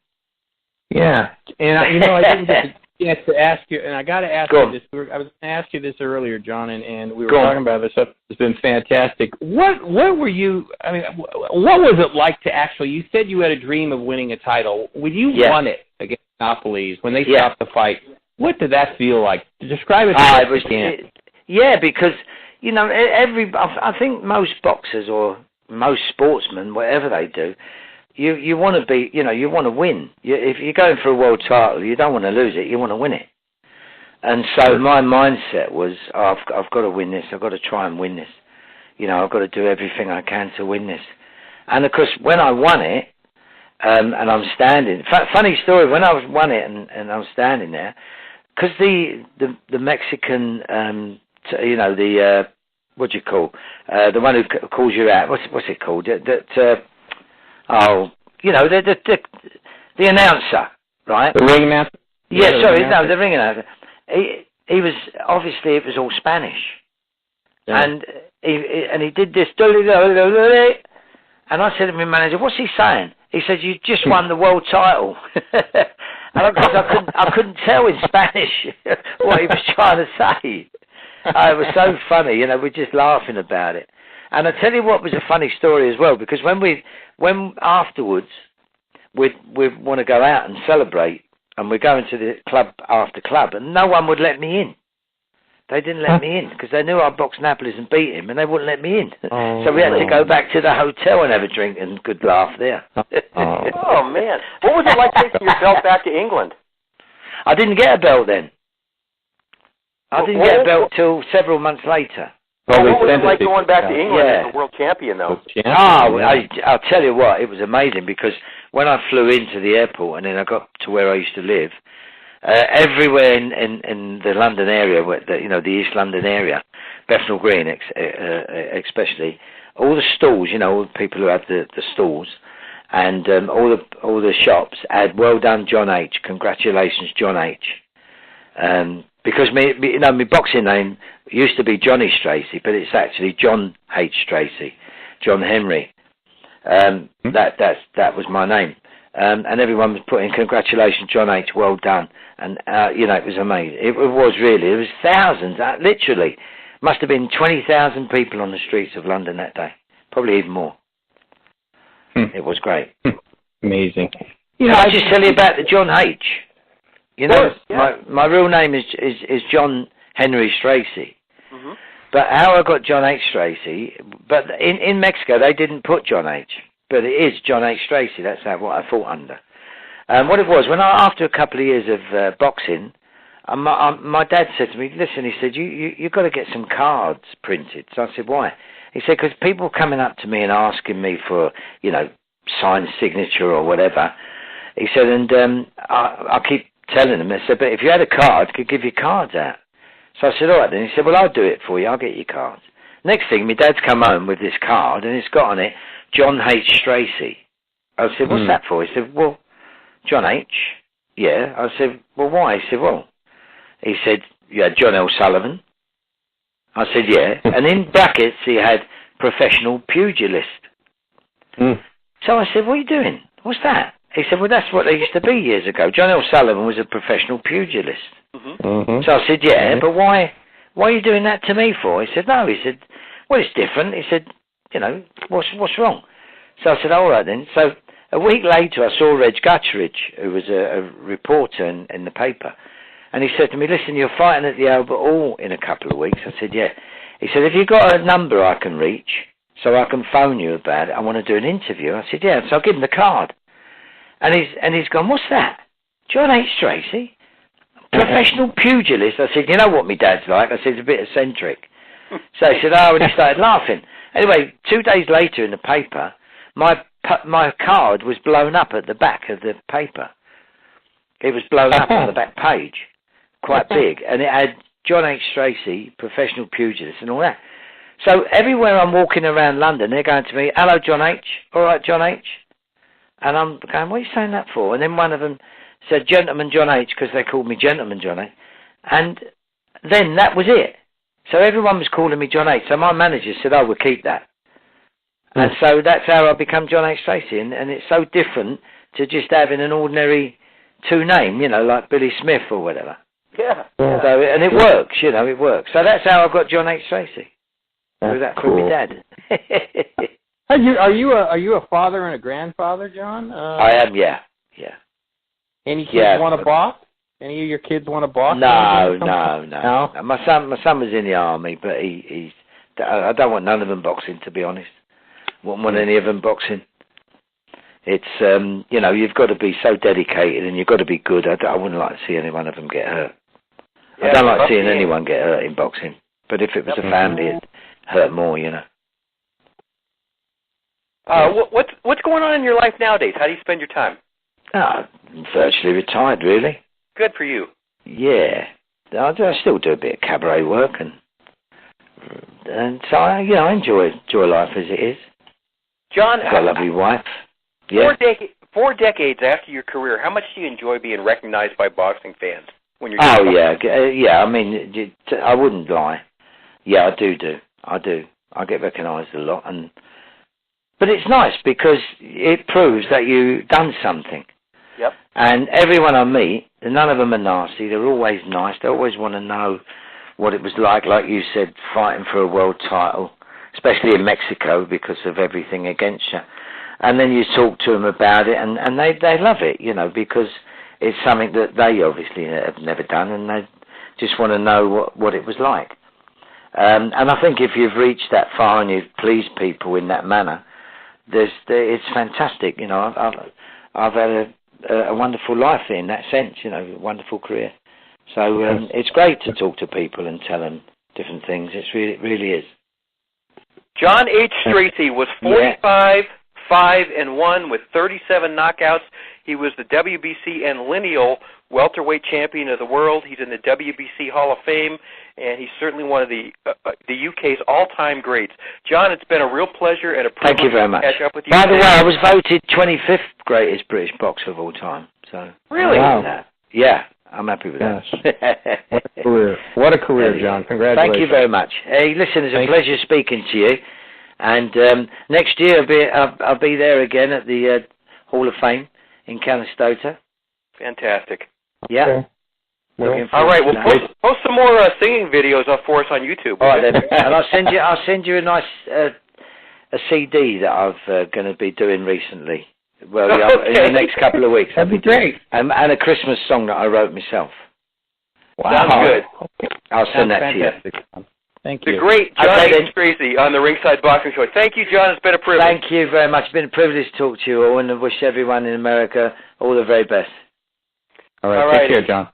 Yeah, and I didn't get the chance to ask you, and I got to ask you this. I was going to ask you this earlier, John, and we were talking about this stuff. It's been fantastic. What were you? I mean, what was it like to actually? You said you had a dream of winning a title. When you won it against Napoles, when they stopped the fight, what did that feel like? Describe it. Because I think most boxers or most sportsmen, whatever they do, you want to be, you want to win. If you're going for a world title, you don't want to lose it. You want to win it. And so my mindset was, I've got to win this. I've got to try and win this. I've got to do everything I can to win this. And of course, when I won it, and I'm standing. Funny story. When I won it and I'm standing there, because the Mexican, what do you call, the one who calls you out. What's it called? The announcer, right? The ring announcer? Yeah, the ring announcer. He was, obviously it was all Spanish. Yeah. And he did this, and I said to my manager, "What's he saying?" He said, "You just won the world title." And I couldn't tell in Spanish what he was trying to say. It was so funny, we're just laughing about it. And I tell you what was a funny story as well, because when afterwards we'd want to go out and celebrate, and we're going to the club after club, and no one would let me in. They didn't let me in because they knew I boxed Napoles and beat him, and they wouldn't let me in. So we had to go back to the hotel and have a drink and good laugh there. Oh man, what was it like taking your belt back to England? I didn't get a belt then. I didn't get a belt till several months later. What was it like going back to England as a world champion, though? I'll tell you what, it was amazing because when I flew into the airport and then I got to where I used to live, everywhere in the London area, the East London area, Bethnal Green especially, all the stalls, all the people who had the stalls, and all the shops had "Well done, John H. Congratulations, John H." Because my boxing name used to be Johnny Stracey, but it's actually John H. Stracey, John Henry. That was my name. And everyone was putting "Congratulations, John H. Well done." And, it was amazing. It was thousands, literally. Must have been 20,000 people on the streets of London that day. Probably even more. It was great. Amazing. I'll just tell you about the John H. My real name is John Henry Stracey. Mm-hmm. But how I got John H. Stracey, but in Mexico they didn't put John H. But it is John H. Stracey. That's what I fought under. What it was, after a couple of years of boxing, my dad said to me, "Listen," he said, you've got to get some cards printed. So I said, "Why?" He said, "Because people coming up to me and asking me for, signed signature or whatever." He said, and I keep telling them, I said, "But if you had a card, I could give you cards out." So I said, "All right then." He said, "Well, I'll do it for you. I'll get you cards." Next thing, my dad's come home with this card, and it's got on it, John H. Stracey. I said, "What's that for?" He said, "Well, John H." Yeah. I said, "Well, why?" He said, "Well," he said, you had John L. Sullivan. I said, yeah. And in brackets, he had professional pugilist. So I said, what are you doing? What's that? He said, well, that's what they used to be years ago. John L. Sullivan was a professional pugilist. So I said, yeah, but why are you doing that to me for? He said, no. He said, well, it's different. He said, you know, what's wrong? So I said, all right then. So a week later, I saw Reg Gutteridge, who was a reporter in the paper. And he said to me, listen, you're fighting at the Albert Hall in a couple of weeks. I said, yeah. He said, have you got a number I can reach so I can phone you about it? I want to do an interview. I said, yeah. So I give him the card. And he's gone, what's that? John H. Stracey? Professional pugilist. I said, you know what my dad's like? I said, he's a bit eccentric. So he said, oh, and he started laughing. Anyway, 2 days later in the paper, my card was blown up at the back of the paper. It was blown up on the back page, quite big, and it had John H. Stracey, professional pugilist, and all that. So everywhere I'm walking around London, they're going to me, hello, John H. All right, John H. And I'm going, what are you saying that for? And then one of them said, Gentleman John H., because they called me Gentleman John H. And then that was it. So everyone was calling me John H. So my manager said, oh, we'll keep that. And so that's how I become John H. Stracey. And it's so different to just having an ordinary two-name, you know, like Billy Smith or whatever. Yeah. So, and it works, you know, it works. So that's how I got John H. Stracey. Through that from my dad. Are you a father and a grandfather, John? I am, yeah. Any kids want to box? Any of your kids want to box? No. My son was in the army, but I don't want none of them boxing, to be honest. Wouldn't want any of them boxing. It's, you know, you've got to be so dedicated and you've got to be good. I wouldn't like to see any one of them get hurt. Yeah, I don't like seeing anyone get hurt in boxing. But if it was a family, it'd hurt more, you know. What's going on in your life nowadays? How do you spend your time? I'm virtually retired, really. Good for you. Yeah. I still do a bit of cabaret work, and so I enjoy life as it is. John, I've got a lovely wife. Yeah. 4 decades after your career, how much do you enjoy being recognized by boxing fans when you're? Oh yeah. I mean, I wouldn't lie. Yeah, I do. I get recognised a lot, but it's nice because it proves that you've done something. Yep. And everyone I meet, none of them are nasty. They're always nice. They always want to know what it was like you said, fighting for a world title, especially in Mexico because of everything against you. And then you talk to them about it, and they love it, you know, because it's something that they obviously have never done, and they just want to know what it was like. And I think if you've reached that far and you've pleased people in that manner, it's fantastic. You know, I've had a wonderful life in that sense, you know, a wonderful career. So it's great to talk to people and tell them different things. It really is. John H. Stracey was 45-5-1 with 37 knockouts. He was the WBC and lineal welterweight champion of the world. He's in the WBC Hall of Fame, and he's certainly one of the UK's all-time greats. John, it's been a real pleasure and a privilege Thank you very much. to catch up with you. By the way, I was voted 25th greatest British boxer of all time. So really? Wow. Yeah, I'm happy with that. What a career. What a career, John. Congratulations. Thank you very much. Hey, listen, it's a pleasure speaking to you. And next year I'll be there again at the Hall of Fame in Canastota. Fantastic. Yeah. Okay. All right. Well, post some more singing videos up for us on YouTube. All right then. And I'll send you a nice a CD that I've going to be doing recently. Well, in the next couple of weeks. That'd be great. And a Christmas song that I wrote myself. Wow. Sounds good. I'll send that to you. Thank you. The great John H. Stracey on the Ringside Boxing Show. Thank you, John. It's been a privilege. Thank you very much. It's been a privilege to talk to you all, and I wish everyone in America all the very best. All right. Take care, John.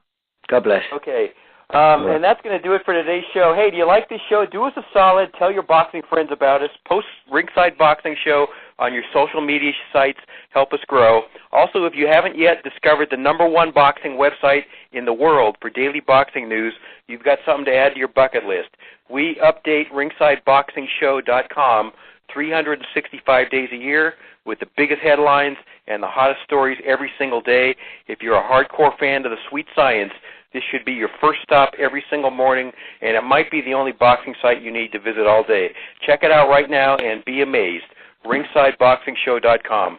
God bless. Okay. And that's going to do it for today's show. Hey, do you like this show? Do us a solid. Tell your boxing friends about us. Post Ringside Boxing Show on your social media sites. Help us grow. Also, if you haven't yet discovered the #1 boxing website in the world for daily boxing news, you've got something to add to your bucket list. We update ringsideboxingshow.com 365 days a year with the biggest headlines and the hottest stories every single day. If you're a hardcore fan of the sweet science, this should be your first stop every single morning, and it might be the only boxing site you need to visit all day. Check it out right now and be amazed. RingsideBoxingShow.com.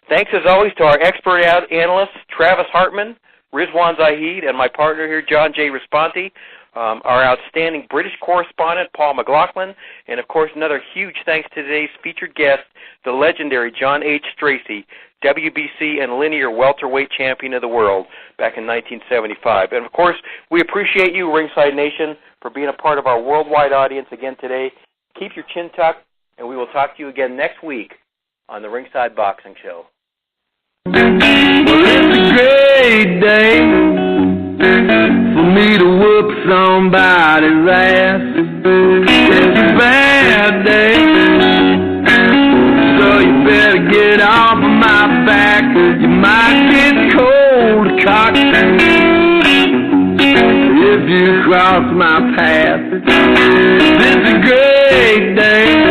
Thanks, as always, to our expert analysts, Travis Hartman, Rizwaan Zahid, and my partner here, John J. Raspanti, our outstanding British correspondent, Paul McLaughlin, and, of course, another huge thanks to today's featured guest, the legendary John H. Stracey, WBC and linear welterweight champion of the world back in 1975. And, of course, we appreciate you, Ringside Nation, for being a part of our worldwide audience again today. Keep your chin tucked, and we will talk to you again next week on the Ringside Boxing Show. Well, it's a great day for me to whoop somebody's ass. It's a bad day, so you better get off of my back. You might get cold cocked if you cross my path. It's a great day